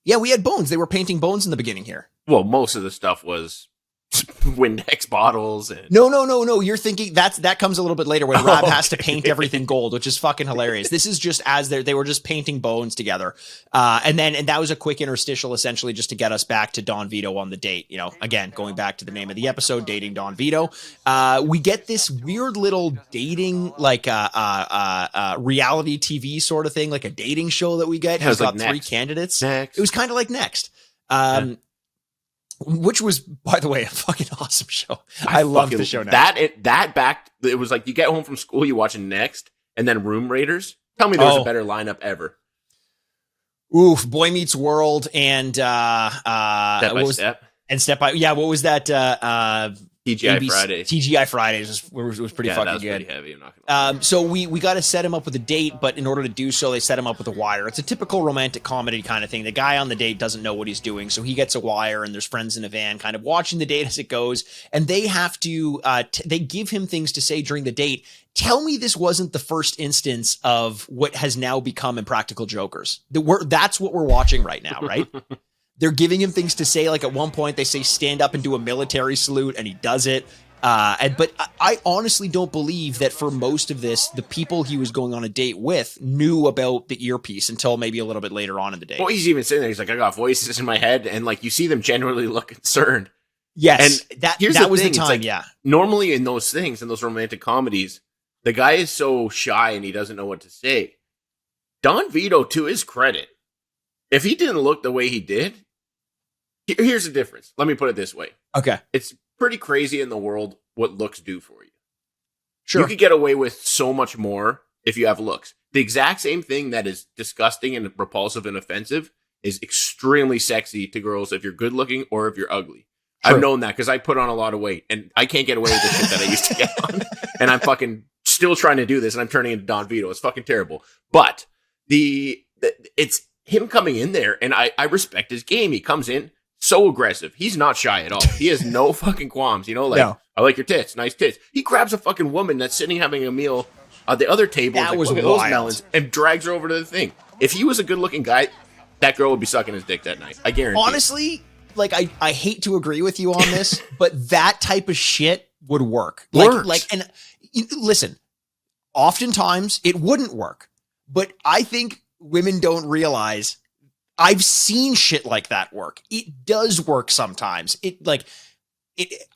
Speaker 1: Yeah, we had bones. They were painting bones in the beginning here.
Speaker 3: Well, most of the stuff was Windex bottles. And...
Speaker 1: No. You're thinking that comes a little bit later when Raab has to paint everything gold, which is fucking hilarious. This is just as they were just painting bones together. And that was a quick interstitial essentially just to get us back to Don Vito on the date. You know, again, going back to the name of the episode, dating Don Vito. We get this weird little dating, like reality TV sort of thing, like a dating show that we get. He's got like 3 candidates. It was kind of like Next. Which was, by the way, a fucking awesome show. I love the show now.
Speaker 3: It was like you get home from school, you watching Next, and then Room Raiders. Tell me there was a better lineup ever.
Speaker 1: Oof, Boy Meets World and
Speaker 3: Step by Step.
Speaker 1: And Step by, yeah, what was that?
Speaker 3: TGI Fridays.
Speaker 1: TGI Fridays was pretty fucking good.
Speaker 3: Pretty heavy, I'm not gonna lie.
Speaker 1: So we got to set him up with a date, but in order to do so, they set him up with a wire. It's a typical romantic comedy kind of thing. The guy on the date doesn't know what he's doing, so he gets a wire, and there's friends in a van kind of watching the date as it goes, and they have to, they give him things to say during the date. Tell me this wasn't the first instance of what has now become Impractical Jokers. That's what we're watching right now, right? They're giving him things to say. Like at one point they say, stand up and do a military salute, and he does it. But I honestly don't believe that for most of this, the people he was going on a date with knew about the earpiece until maybe a little bit later on in the day.
Speaker 3: Well, he's even sitting there. He's like, I got voices in my head. And like, you see them generally look concerned.
Speaker 1: Yes.
Speaker 3: And
Speaker 1: that
Speaker 3: here's
Speaker 1: was the
Speaker 3: thing.
Speaker 1: time.
Speaker 3: Like,
Speaker 1: yeah.
Speaker 3: Normally in those things, in those romantic comedies, the guy is so shy and he doesn't know what to say. Don Vito, to his credit, if he didn't look the way he did, here's the difference. Let me put it this way.
Speaker 1: Okay.
Speaker 3: It's pretty crazy in the world what looks do for you.
Speaker 1: Sure.
Speaker 3: You could get away with so much more if you have looks. The exact same thing that is disgusting and repulsive and offensive is extremely sexy to girls if you're good looking or if you're ugly. True. I've known that because I put on a lot of weight and I can't get away with the shit that I used to get on. And I'm fucking still trying to do this and I'm turning into Don Vito. It's fucking terrible. But it's him coming in there and I respect his game. He comes in so aggressive. He's not shy at all. He has no fucking qualms. You know, like, no. I like your tits. Nice tits. He grabs a fucking woman that's sitting having a meal at the other table.
Speaker 1: That was
Speaker 3: wild. Those melons, and drags her over to the thing. If he was a good looking guy, that girl would be sucking his dick that night. I guarantee.
Speaker 1: Honestly, like I hate to agree with you on this, but that type of shit would work. And listen, oftentimes it wouldn't work, but I think women don't realize I've seen shit like that work. It does work sometimes.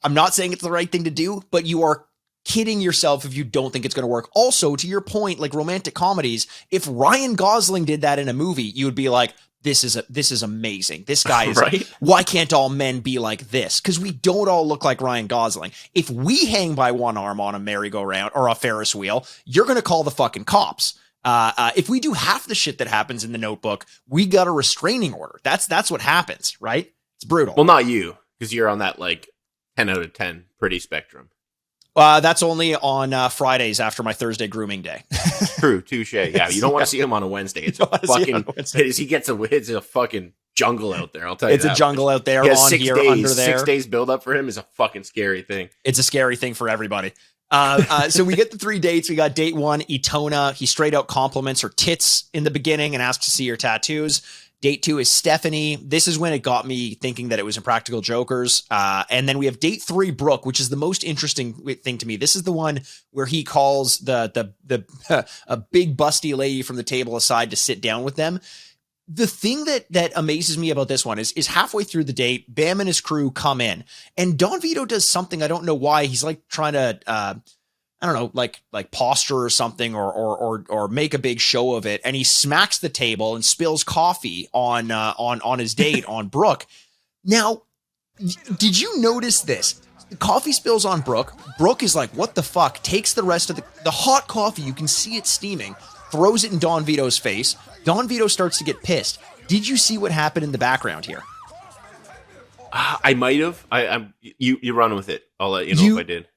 Speaker 1: I'm not saying it's the right thing to do, but you are kidding yourself if you don't think it's going to work. Also, to your point, like romantic comedies, if Ryan Gosling did that in a movie, you would be like, this is amazing. This guy is right? Why can't all men be like this? Because we don't all look like Ryan Gosling. If we hang by one arm on a merry-go-round or a Ferris wheel, you're going to call the fucking cops. If we do half the shit that happens in The Notebook, we got a restraining order. That's what happens, right? It's brutal.
Speaker 3: Well, not you, because you're on that like 10 out of 10 pretty spectrum.
Speaker 1: That's only on Fridays after my Thursday grooming day.
Speaker 3: True, touche. Yeah, you don't want to see him on a Wednesday. It's a fucking. It's a fucking jungle out there. I'll tell you.
Speaker 1: It's a jungle out there. On here,
Speaker 3: days,
Speaker 1: under there.
Speaker 3: 6 days build up for him is a fucking scary thing.
Speaker 1: It's a scary thing for everybody. So we get the 3 dates. We got date 1, Etona. He straight out compliments her tits in the beginning and asks to see her tattoos. Date 2 is Stephanie. This is when it got me thinking that it was Impractical Jokers. And then we have date 3, Brooke, which is the most interesting thing to me. This is the one where he calls the a big busty lady from the table aside to sit down with them. The thing that amazes me about this one is halfway through the date, Bam and his crew come in, and Don Vito does something. I don't know why. He's like trying to, I don't know, like posture or something, or make a big show of it. And he smacks the table and spills coffee on his date, on Brooke. Now, did you notice this? The coffee spills on Brooke. Brooke is like, what the fuck? Takes the rest of the hot coffee. You can see it steaming. Throws it in Don Vito's face. Don Vito starts to get pissed. Did you see what happened in the background here?
Speaker 3: I might have. You run with it. I'll let you know if I did.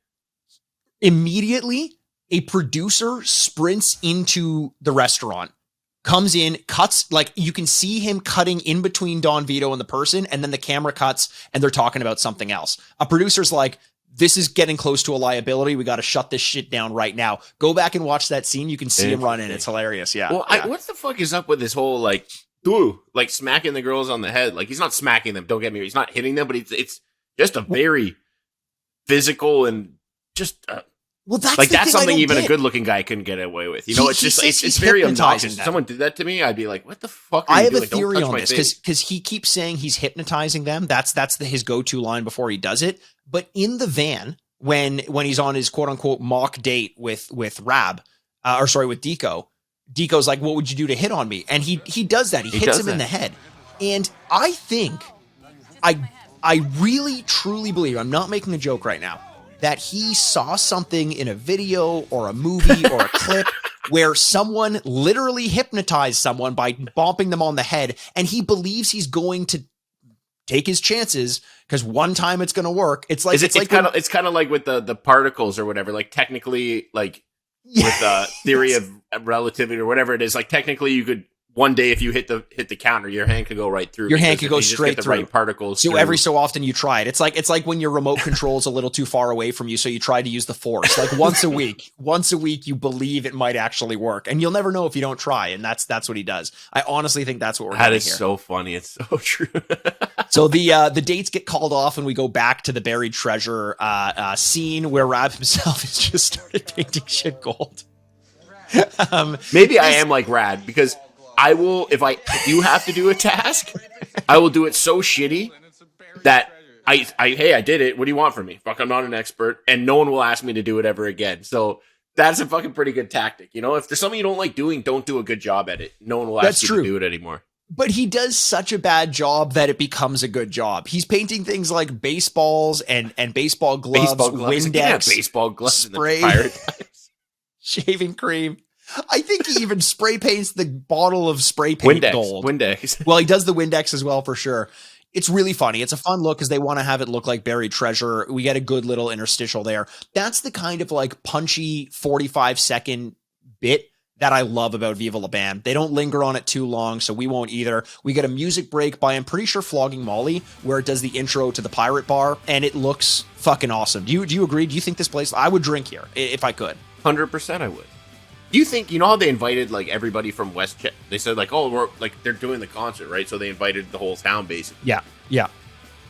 Speaker 1: Immediately, a producer sprints into the restaurant, comes in, cuts, like you can see him cutting in between Don Vito and the person, and then the camera cuts and they're talking about something else. A producer's like, this is getting close to a liability. We got to shut this shit down right now. Go back and watch that scene. You can see him run in. It's hilarious. Yeah.
Speaker 3: Well,
Speaker 1: yeah.
Speaker 3: What the fuck is up with this whole like smacking the girls on the head? Like he's not smacking them. Don't get me wrong. He's not hitting them, but it's just a very physical and just.
Speaker 1: Well,
Speaker 3: that's something even a good-looking guy couldn't get away with. You know, it's very obnoxious. If someone did that to me, I'd be like, "What the fuck?"
Speaker 1: I have a theory on this because he keeps saying he's hypnotizing them. That's his go-to line before he does it. But in the van, when he's on his quote-unquote mock date with Raab, with Dico, Dico's like, "What would you do to hit on me?" And he does that. He hits him in the head. And I think I really truly believe, I'm not making a joke right now, that he saw something in a video or a movie or a clip where someone literally hypnotized someone by bomping them on the head, and he believes he's going to take his chances because one time it's going to work. It's like,
Speaker 3: it's kind of like with the particles or whatever, like technically, like with theory of relativity or whatever it is, like technically you could, one day if you hit the counter, your hand could go right through.
Speaker 1: Your hand could go straight through.
Speaker 3: Right particles.
Speaker 1: So every so often you try it. It's like when your remote control's a little too far away from you, so you try to use the force. Like once a week, you believe it might actually work, and you'll never know if you don't try. And that's what he does. I honestly think that's what we're doing here.
Speaker 3: That is so funny. It's so true.
Speaker 1: So the dates get called off, and we go back to the buried treasure scene where Raab himself has just started painting shit gold.
Speaker 3: Maybe I am like Rad because I will, if I do have to do a task, I will do it so shitty that hey, I did it. What do you want from me? Fuck, I'm not an expert, and no one will ask me to do it ever again. So that's a fucking pretty good tactic. You know, if there's something you don't like doing, don't do a good job at it. No one will ask you to do it anymore.
Speaker 1: But he does such a bad job that it becomes a good job. He's painting things like baseballs and baseball gloves, Windex,
Speaker 3: baseball gloves,
Speaker 1: spray, shaving cream. I think he even spray paints the bottle of spray paint gold.
Speaker 3: Windex.
Speaker 1: Well, he does the Windex as well, for sure. It's really funny. It's a fun look because they want to have it look like buried treasure. We get a good little interstitial there. That's the kind of like punchy 45-second bit that I love about Viva La Bam. They don't linger on it too long, so we won't either. We get a music break by, I'm pretty sure, Flogging Molly, where it does the intro to the pirate bar, and it looks fucking awesome. Do you agree? Do you think this place, I would drink here if I could?
Speaker 3: 100% I would. Do you think, you know how they invited like everybody from Westchester? They said like, oh, we're like, they're doing the concert, right? So they invited the whole town basically.
Speaker 1: Yeah.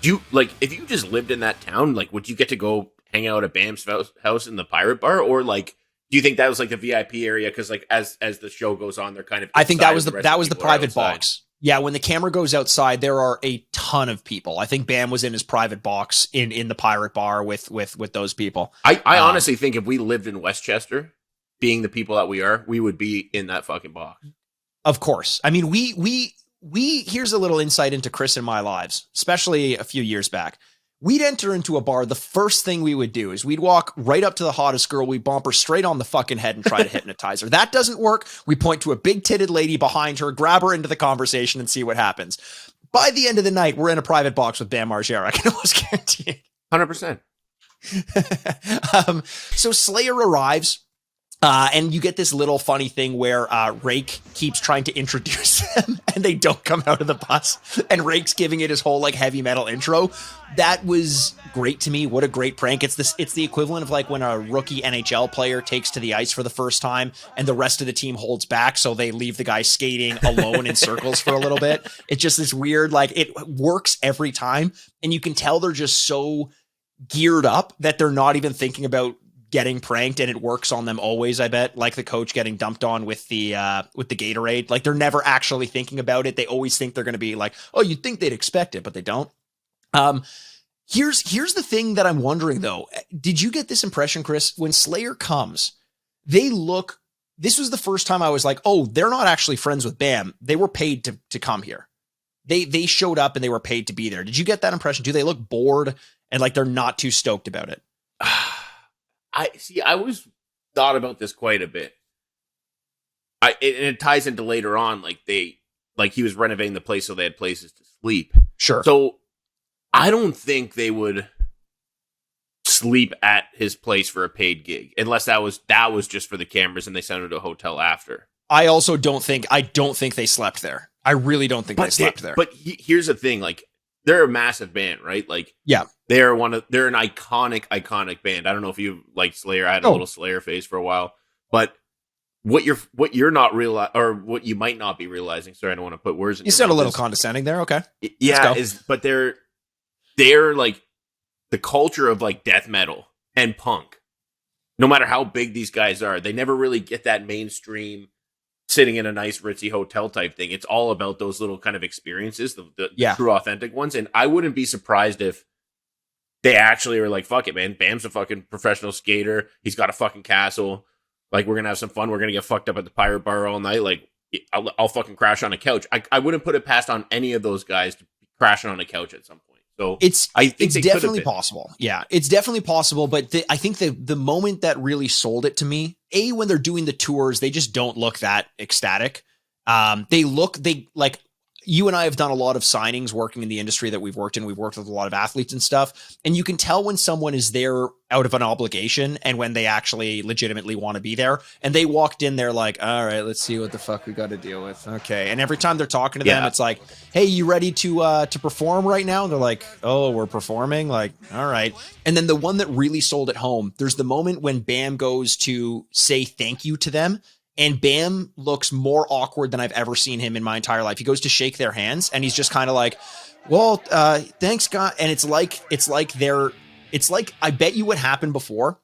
Speaker 3: Do you, like, if you just lived in that town, like, would you get to go hang out at Bam's house in the pirate bar? Or like, do you think that was like the VIP area? Cause like, as the show goes on, they're kind of,
Speaker 1: I think that was the private box. Yeah. When the camera goes outside, there are a ton of people. I think Bam was in his private box in the pirate bar with those people.
Speaker 3: I honestly think if we lived in Westchester, being the people that we are, we would be in that fucking box.
Speaker 1: Of course. I mean, we here's a little insight into Chris and my lives, especially a few years back. We'd enter into a bar. The first thing we would do is we'd walk right up to the hottest girl. We bump her straight on the fucking head and try to hypnotize her. That doesn't work. We point to a big titted lady behind her, grab her into the conversation and see what happens. By the end of the night, we're in a private box with Bam Margera. I can almost guarantee it.
Speaker 3: 100%.
Speaker 1: So Slayer arrives. And you get this little funny thing where Rake keeps trying to introduce them and they don't come out of the bus. And Rake's giving it his whole like heavy metal intro. That was great to me. What a great prank. It's the equivalent of like when a rookie NHL player takes to the ice for the first time and the rest of the team holds back. So they leave the guy skating alone in circles for a little bit. It's just this weird, like it works every time. And you can tell they're just so geared up that they're not even thinking about getting pranked, and it works on them always. I bet, like the coach getting dumped on with the Gatorade. Like they're never actually thinking about it. They always think they're going to be like, oh, you'd think they'd expect it, but they don't. Here's the thing that I'm wondering though. Did you get this impression, Chris? When Slayer comes, this was the first time I was like, oh, they're not actually friends with Bam. They were paid to come here. They showed up and they were paid to be there. Did you get that impression? Do they look bored and like they're not too stoked about it?
Speaker 3: I was thought about this quite a bit. It ties into later on, like he was renovating the place so they had places to sleep.
Speaker 1: Sure.
Speaker 3: So I don't think they would sleep at his place for a paid gig, unless that was just for the cameras and they sent him to a hotel after.
Speaker 1: I don't think they slept there. I really don't think they slept there.
Speaker 3: But here's the thing, like they're a massive band, right? Like,
Speaker 1: yeah,
Speaker 3: they're an iconic band. I don't know if you like Slayer. I had a little Slayer phase for a while, but what you're not realizing, or what you might not be realizing. Sorry, I don't want to put words in.
Speaker 1: You sound a little condescending there. Okay,
Speaker 3: yeah, but they're like the culture of like death metal and punk. No matter how big these guys are, they never really get that mainstream sitting in a nice ritzy hotel type thing. It's all about those little kind of experiences, the true authentic ones. And I wouldn't be surprised if they actually are like, fuck it, man. Bam's a fucking professional skater. He's got a fucking castle. Like, we're going to have some fun. We're going to get fucked up at the pirate bar all night. Like, I'll fucking crash on a couch. I wouldn't put it past on any of those guys to be crashing on a couch at some point. So
Speaker 1: it's definitely possible. Yeah, it's definitely possible. But I think the moment that really sold it to me, when they're doing the tours, they just don't look that ecstatic. you and I have done a lot of signings working in the industry that we've worked in. We've worked with a lot of athletes and stuff. And you can tell when someone is there out of an obligation and when they actually legitimately want to be there. And they walked in there like, all right, let's see what the fuck we got to deal with. Okay. And every time they're talking to them, it's like, hey, you ready to perform right now? And they're like, oh, we're performing? Like, all right. And then the one that really sold it home, there's the moment when Bam goes to say thank you to them. And Bam looks more awkward than I've ever seen him in my entire life. He goes to shake their hands and he's just kind of like, well, thanks, God. And it's like, I bet you what happened before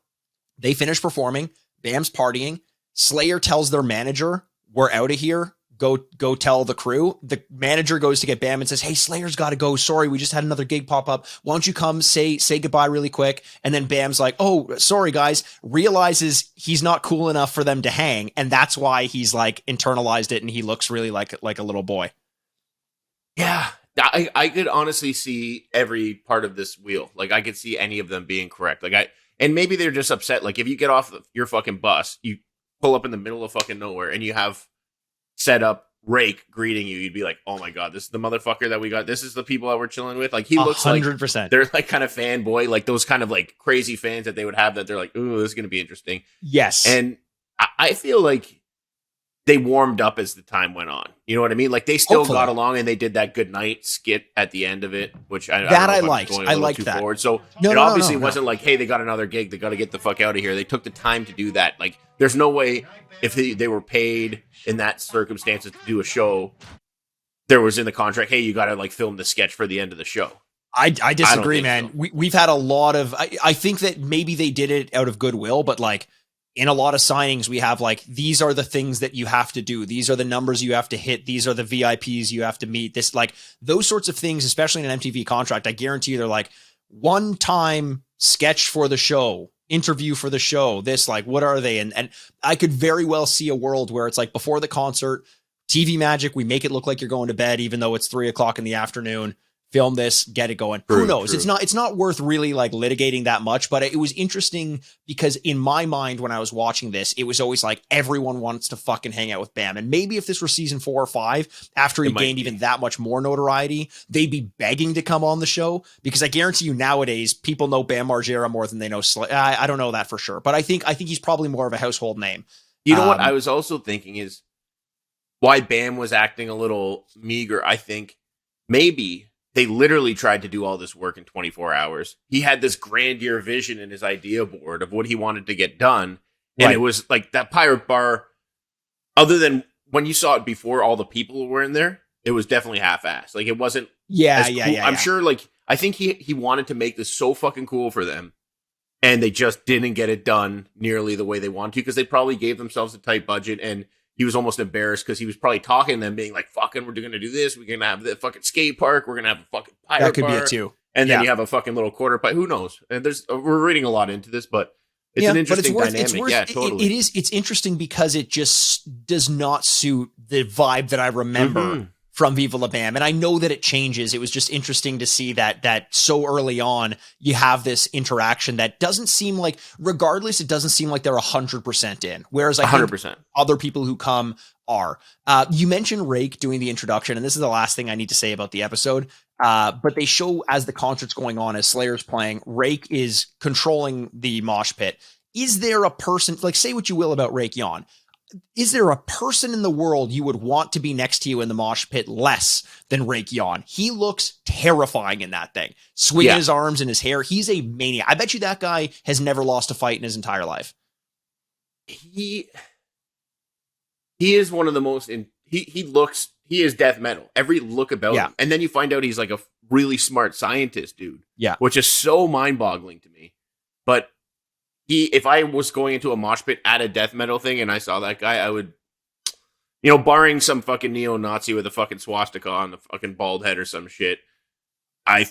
Speaker 1: they finish performing. Bam's partying. Slayer tells their manager, we're out of here. Go tell the crew. The manager goes to get Bam and says, hey, Slayer's got to go. Sorry, we just had another gig pop up. Why don't you come say goodbye really quick? And then Bam's like, oh, sorry, guys. Realizes he's not cool enough for them to hang. And that's why he's like internalized it. And he looks really like a little boy.
Speaker 3: Yeah. I could honestly see every part of this wheel. Like I could see any of them being correct. And maybe they're just upset. Like if you get off your fucking bus, you pull up in the middle of fucking nowhere and you have set up Rake greeting you, you'd be like, oh my God, this is the motherfucker that we got. This is the people that we're chilling with. Like he looks 100%. Like they're like kind of fanboy, like those kind of like crazy fans that they would have that they're like, ooh, this is going to be interesting.
Speaker 1: Yes.
Speaker 3: And I feel like they warmed up as the time went on. You know what I mean? Like they still got along and they did that good night skit at the end of it, which I liked. I liked that. Forward. So it obviously wasn't like, hey, they got another gig. They got to get the fuck out of here. They took the time to do that. Like there's no way if they were paid in that circumstances to do a show, there was in the contract, hey, you got to like film the sketch for the end of the show.
Speaker 1: I disagree, man. So. We've had a lot of, I think that maybe they did it out of goodwill, but like in a lot of signings, we have like, these are the things that you have to do. These are the numbers you have to hit. These are the VIPs you have to meet. This, like those sorts of things, especially in an MTV contract, I guarantee you they're like one-time sketch for the show, interview for the show, this, like, what are they? And I could very well see a world where it's like before the concert, TV magic, we make it look like you're going to bed, even though it's 3:00 in the afternoon. Film this, get it going. Who knows? True. It's not worth really like litigating that much, but it was interesting because in my mind, when I was watching this, it was always like everyone wants to fucking hang out with Bam. And maybe if this were season 4 or 5, after he gained even that much more notoriety, they'd be begging to come on the show, because I guarantee you nowadays people know Bam Margera more than they know I don't know that for sure, but I think he's probably more of a household name.
Speaker 3: You know what I was also thinking is why Bam was acting a little meager. I think maybe they literally tried to do all this work in 24 hours. He had this grandeur vision in his idea board of what he wanted to get done. And It was like that pirate bar, other than when you saw it before all the people were in there, it was definitely half-assed. Like it wasn't.
Speaker 1: Yeah.
Speaker 3: I'm sure like, I think he wanted to make this so fucking cool for them. And they just didn't get it done nearly the way they wanted to, because they probably gave themselves a tight budget, and he was almost embarrassed because he was probably talking to them, being like, fucking, we're going to do this. We're going to have the fucking skate park. We're going to have a fucking pirate bar.
Speaker 1: That could be it too.
Speaker 3: And then you have a fucking little quarter pipe. Who knows? And we're reading a lot into this, but it's an interesting dynamic. Yeah, totally.
Speaker 1: It's interesting because it just does not suit the vibe that I remember from Viva La Bam. And I know that it changes. It was just interesting to see that so early on, you have this interaction that doesn't seem like, regardless, it doesn't seem like they're 100% in. Whereas I 100%. Think other people who come are. You mentioned Rake doing the introduction, and this is the last thing I need to say about the episode. But they show as the concert's going on, as Slayer's playing, Rake is controlling the mosh pit. Is there a person, like, say what you will about Rake Yon, is there a person in the world you would want to be next to you in the mosh pit less than Rake Yon? He looks terrifying in that thing. Swinging his arms and his hair. He's a maniac. I bet you that guy has never lost a fight in his entire life.
Speaker 3: He is one of the most, he is death metal. Every look about him. And then you find out he's like a really smart scientist, dude. Yeah. Which is so mind boggling to me. But if I was going into a mosh pit at a death metal thing and I saw that guy, I would, barring some fucking neo-Nazi with a fucking swastika on the fucking bald head or some shit, I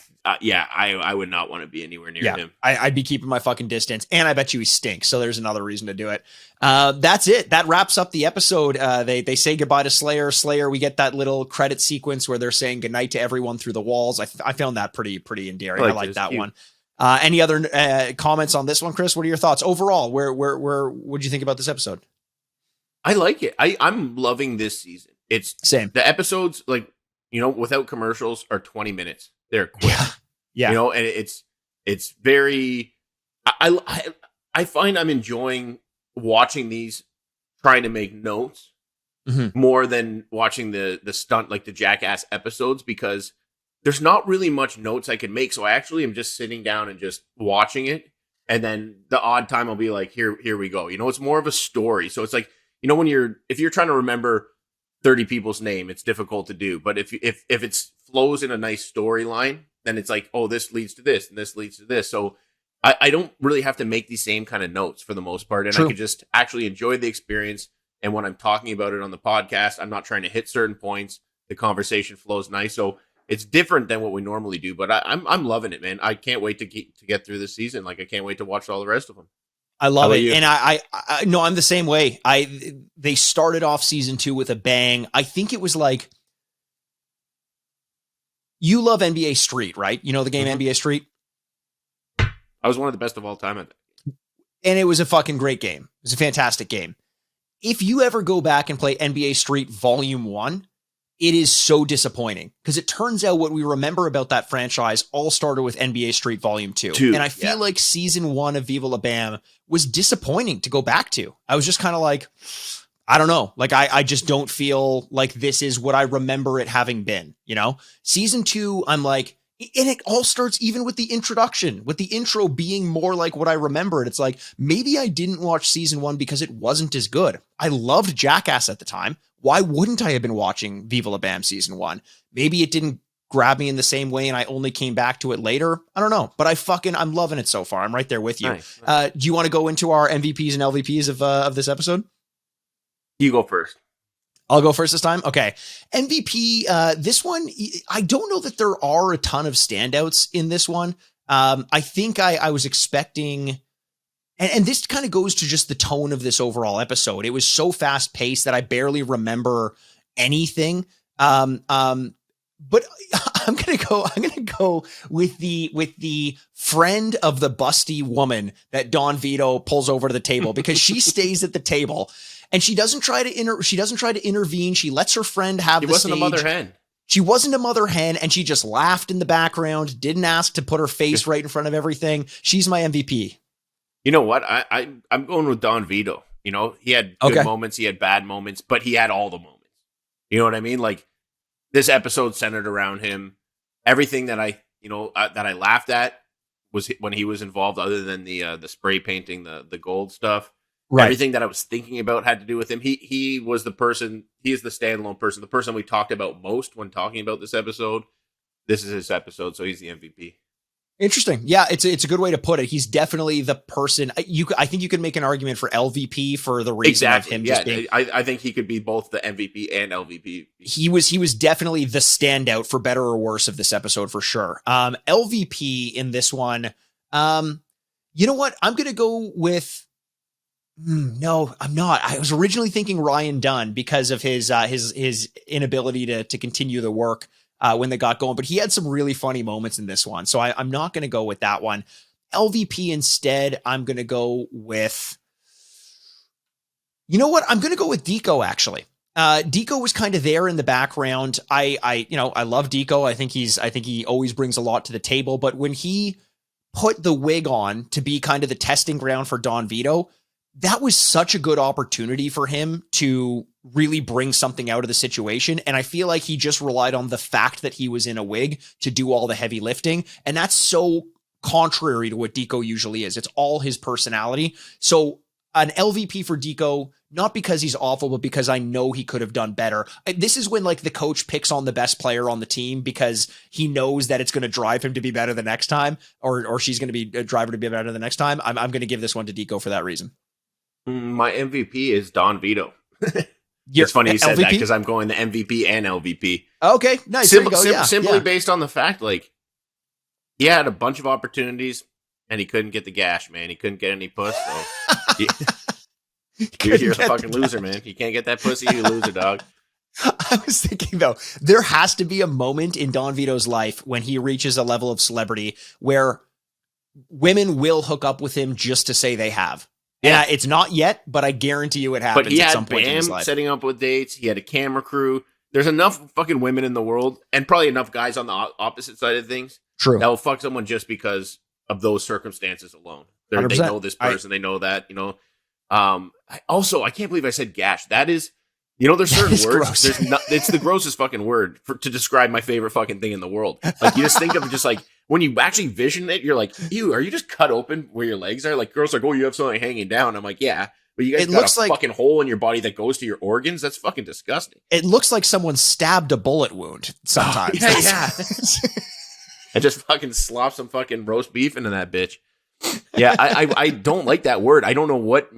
Speaker 3: would not want to be anywhere near him.
Speaker 1: I'd be keeping my fucking distance, and I bet you he stinks. So there's another reason to do it. That's it. That wraps up the episode. They say goodbye to Slayer. We get that little credit sequence where they're saying goodnight to everyone through the walls. I found that pretty endearing. I like that one. Any other comments on this one, Chris? What are your thoughts overall? What do you think about this episode?
Speaker 3: I like it. I'm loving this season. It's
Speaker 1: same.
Speaker 3: The episodes, like, without commercials are 20 minutes. They're quick.
Speaker 1: Yeah.
Speaker 3: And it's very, I find I'm enjoying watching these, trying to make notes more than watching the stunt, like the Jackass episodes, because there's not really much notes I can make. So I actually am just sitting down and just watching it. And then the odd time I'll be like, here we go. It's more of a story. So it's like, if you're trying to remember 30 people's name, it's difficult to do. But if it flows in a nice storyline, then it's like, oh, this leads to this and this leads to this. So I don't really have to make these same kind of notes for the most part. And I can just actually enjoy the experience. And when I'm talking about it on the podcast, I'm not trying to hit certain points. The conversation flows nice. So it's different than what we normally do, but I'm loving it, man. I can't wait to get through this season. Like, I can't wait to watch all the rest of them.
Speaker 1: I love it. And I no, I'm the same way. They started off season 2 with a bang. I think it was like, you love NBA Street, right? You know the game NBA Street?
Speaker 3: I was one of the best of all time at that.
Speaker 1: And it was a fucking great game. It was a fantastic game. If you ever go back and play NBA Street Volume 1, it is so disappointing, because it turns out what we remember about that franchise all started with NBA Street Volume 2. And I feel like season 1 of Viva La Bam was disappointing to go back to. I was just kind of like, I don't know. Like, I just don't feel like this is what I remember it having been, Season 2, I'm like, and it all starts even with the introduction, with the intro being more like what I remember it. It's like, maybe I didn't watch season 1 because it wasn't as good. I loved Jackass at the time. Why wouldn't I have been watching Viva La Bam season 1? Maybe it didn't grab me in the same way and I only came back to it later. I don't know, but I'm loving it so far. I'm right there with you. Nice. Do you want to go into our MVPs and LVPs of this episode?
Speaker 3: You go first.
Speaker 1: I'll go first this time. Okay. MVP, this one, I don't know that there are a ton of standouts in this one. I think I was expecting, and this kind of goes to just the tone of this overall episode. It was so fast paced that I barely remember anything. But I'm going to go with the friend of the busty woman that Don Vito pulls over to the table, because she stays at the table and she doesn't try to intervene. She lets her friend have the stage. She wasn't a mother hen. She wasn't a mother hen, and she just laughed in the background, didn't ask to put her face right in front of everything. She's my MVP.
Speaker 3: You know what? I'm going with Don Vito. He had good moments, he had bad moments, but he had all the moments. You know what I mean? Like, this episode centered around him. Everything that I laughed at was when he was involved, other than the spray painting, the gold stuff. Right. Everything that I was thinking about had to do with him. He was the person. He is the standalone person. The person we talked about most when talking about this episode. This is his episode, so he's the MVP.
Speaker 1: Interesting. Yeah, it's a good way to put it. He's definitely the person. I think you could make an argument for LVP for the reason of him just being.
Speaker 3: I think he could be both the MVP and LVP.
Speaker 1: He was definitely the standout, for better or worse, of this episode for sure. LVP in this one. You know what? I'm gonna go with. No, I'm not. I was originally thinking Ryan Dunn because of his inability to continue the work when they got going, but he had some really funny moments in this one. So I'm not going to go with that one. LVP instead, I'm going to go with, you know what? I'm going to go with Dico, actually. Dico was kind of there in the background. I love Dico. I think he always brings a lot to the table, but when he put the wig on to be kind of the testing ground for Don Vito, that was such a good opportunity for him to really bring something out of the situation. And I feel like he just relied on the fact that he was in a wig to do all the heavy lifting. And that's so contrary to what Dico usually is. It's all his personality. So an LVP for Dico, not because he's awful, but because I know he could have done better. This is when like the coach picks on the best player on the team because he knows that it's going to drive him to be better the next time, or she's going to be a driver to be better the next time. I'm going to give this one to Dico for that reason.
Speaker 3: My MVP is Don Vito. It's funny you said LVP? That because I'm going the MVP and LVP.
Speaker 1: Okay, nice.
Speaker 3: Simply based on the fact, like, he had a bunch of opportunities and he couldn't get the gash, man. He couldn't get any puss. So you're a fucking loser, man. You can't get that pussy, you loser, dog.
Speaker 1: I was thinking, though, there has to be a moment in Don Vito's life when he reaches a level of celebrity where women will hook up with him just to say they have. Yeah, it's not yet, but I guarantee you it happens at some point in his life.
Speaker 3: Setting up with dates. He had a camera crew. there's enough fucking women in the world, and probably enough guys on the opposite side of things.
Speaker 1: True.
Speaker 3: That will fuck someone just because of those circumstances alone. They know this person, they know that, you know. I can't believe I said gash. That is, you know, there's certain words. It's the grossest fucking word to describe my favorite fucking thing in the world. Like, you just think of just like, when you actually vision it, you're like, ew, are you just cut open where your legs are? Like, girls are like, oh, you have something hanging down. I'm like, yeah. But you guys got a fucking hole in your body that goes to your organs? That's fucking disgusting.
Speaker 1: It looks like someone stabbed a bullet wound sometimes.
Speaker 3: Oh, yeah. And just fucking slop some fucking roast beef into that bitch. Yeah, I don't like that word. I don't know what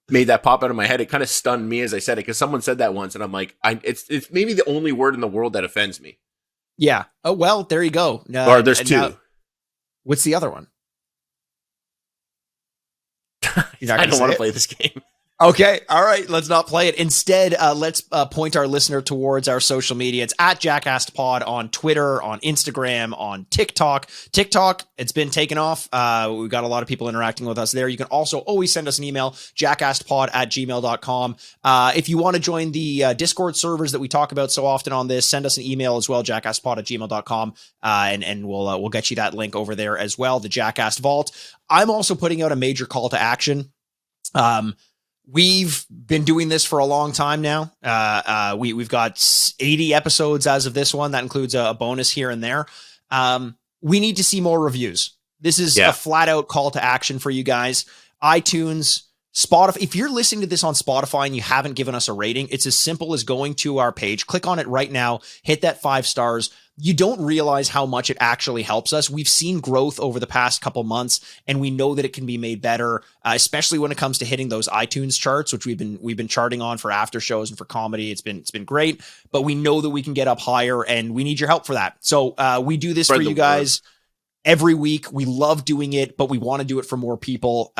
Speaker 3: made that pop out of my head. It kind of stunned me as I said it, because someone said that once, and I'm like, it's maybe the only word in the world that offends me.
Speaker 1: Yeah. Oh, well, there you go.
Speaker 3: Or there's two.
Speaker 1: Now, what's the other one?
Speaker 3: I don't want to play this game.
Speaker 1: Okay. All right. Let's not play it. Instead, let's point our listener towards our social media. It's at Jackast Pod on Twitter, on Instagram, on TikTok. TikTok, it's been taken off. We've got a lot of people interacting with us there. You can also always send us an email, jackastpod@gmail.com. If you want to join the Discord servers that we talk about so often on this, send us an email as well, jackastpod@gmail.com. And we'll get you that link over there as well, the Jackast Vault. I'm also putting out a major call to action. We've been doing this for a long time now. We've got 80 episodes as of this one. That includes a bonus here and there. We need to see more reviews. This is a flat out call to action for you guys. iTunes, Spotify. If you're listening to this on Spotify and you haven't given us a rating, it's as simple as going to our page, click on it right now, hit that 5 stars. You don't realize how much it actually helps us. We've seen growth over the past couple months, and we know that it can be made better, especially when it comes to hitting those iTunes charts, which we've been charting on for after shows and for comedy. It's been great, but we know that we can get up higher, and we need your help for that. So we do this for you guys every week. We love doing it, but we want to do it for more people.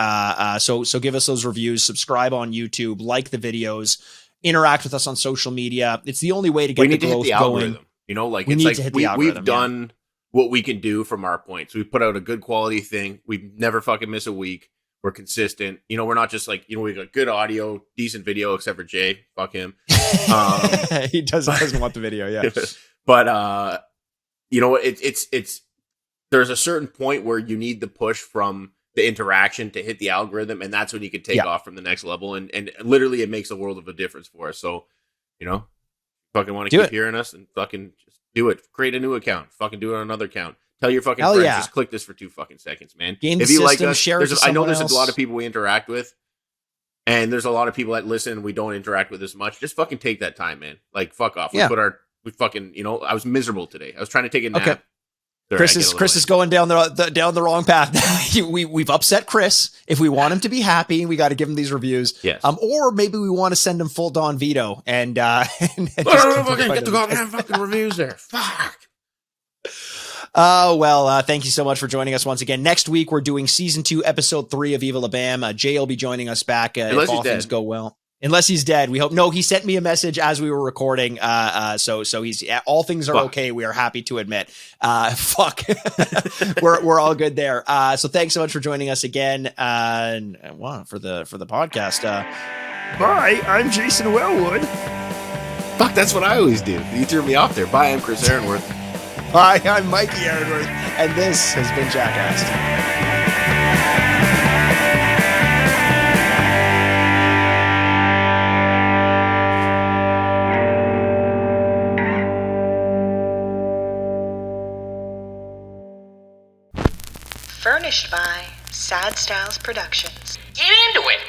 Speaker 1: So give us those reviews, subscribe on YouTube, like the videos, interact with us on social media. It's the only way to get the growth going.
Speaker 3: You know, like we've done what we can do from our points. We put out a good quality thing. We never fucking miss a week. We're consistent. You know, we're not just like, you know, we got good audio, decent video, except for Jay. Fuck him.
Speaker 1: He doesn't want the video. Yeah.
Speaker 3: But, you know, it's, there's a certain point where you need the push from the interaction to hit the algorithm. And that's when you can take off from the next level. And literally it makes a world of a difference for us. So, you know, fucking want to keep hearing us and fucking just do it. Create a new account. Fucking do it on another account. Tell your fucking friends. Just click this for 2 fucking seconds, man.
Speaker 1: If you like us, share it.
Speaker 3: I know there's a lot of people we interact with, and there's a lot of people that listen and we don't interact with as much. Just fucking take that time, man. Like, fuck off. We fucking, you know, I was miserable today. I was trying to take a nap.
Speaker 1: Okay. Chris is going down the wrong path. We've upset Chris. If we want him to be happy, we got to give him these reviews.
Speaker 3: Yes.
Speaker 1: Or maybe we want to send him full Don Vito and just
Speaker 3: get the goddamn fucking reviews there. Fuck.
Speaker 1: Thank you so much for joining us once again. Next week we're doing season 2, episode 3 of Viva La Bam. Jay will be joining us back if all things go well. Unless he's dead, we hope. No, he sent me a message as we were recording. So he's all things are okay. We are happy to admit. Fuck, we're all good there. So thanks so much for joining us again. For the podcast. Bye. I'm Jason Wellwood.
Speaker 3: Fuck, that's what I always do. You threw me off there. Bye. I'm Chris Aaronworth.
Speaker 1: Hi, I'm Mikey Aaronworth, and this has been Jackast.
Speaker 2: Furnished by Sad Styles Productions.
Speaker 4: Get into it!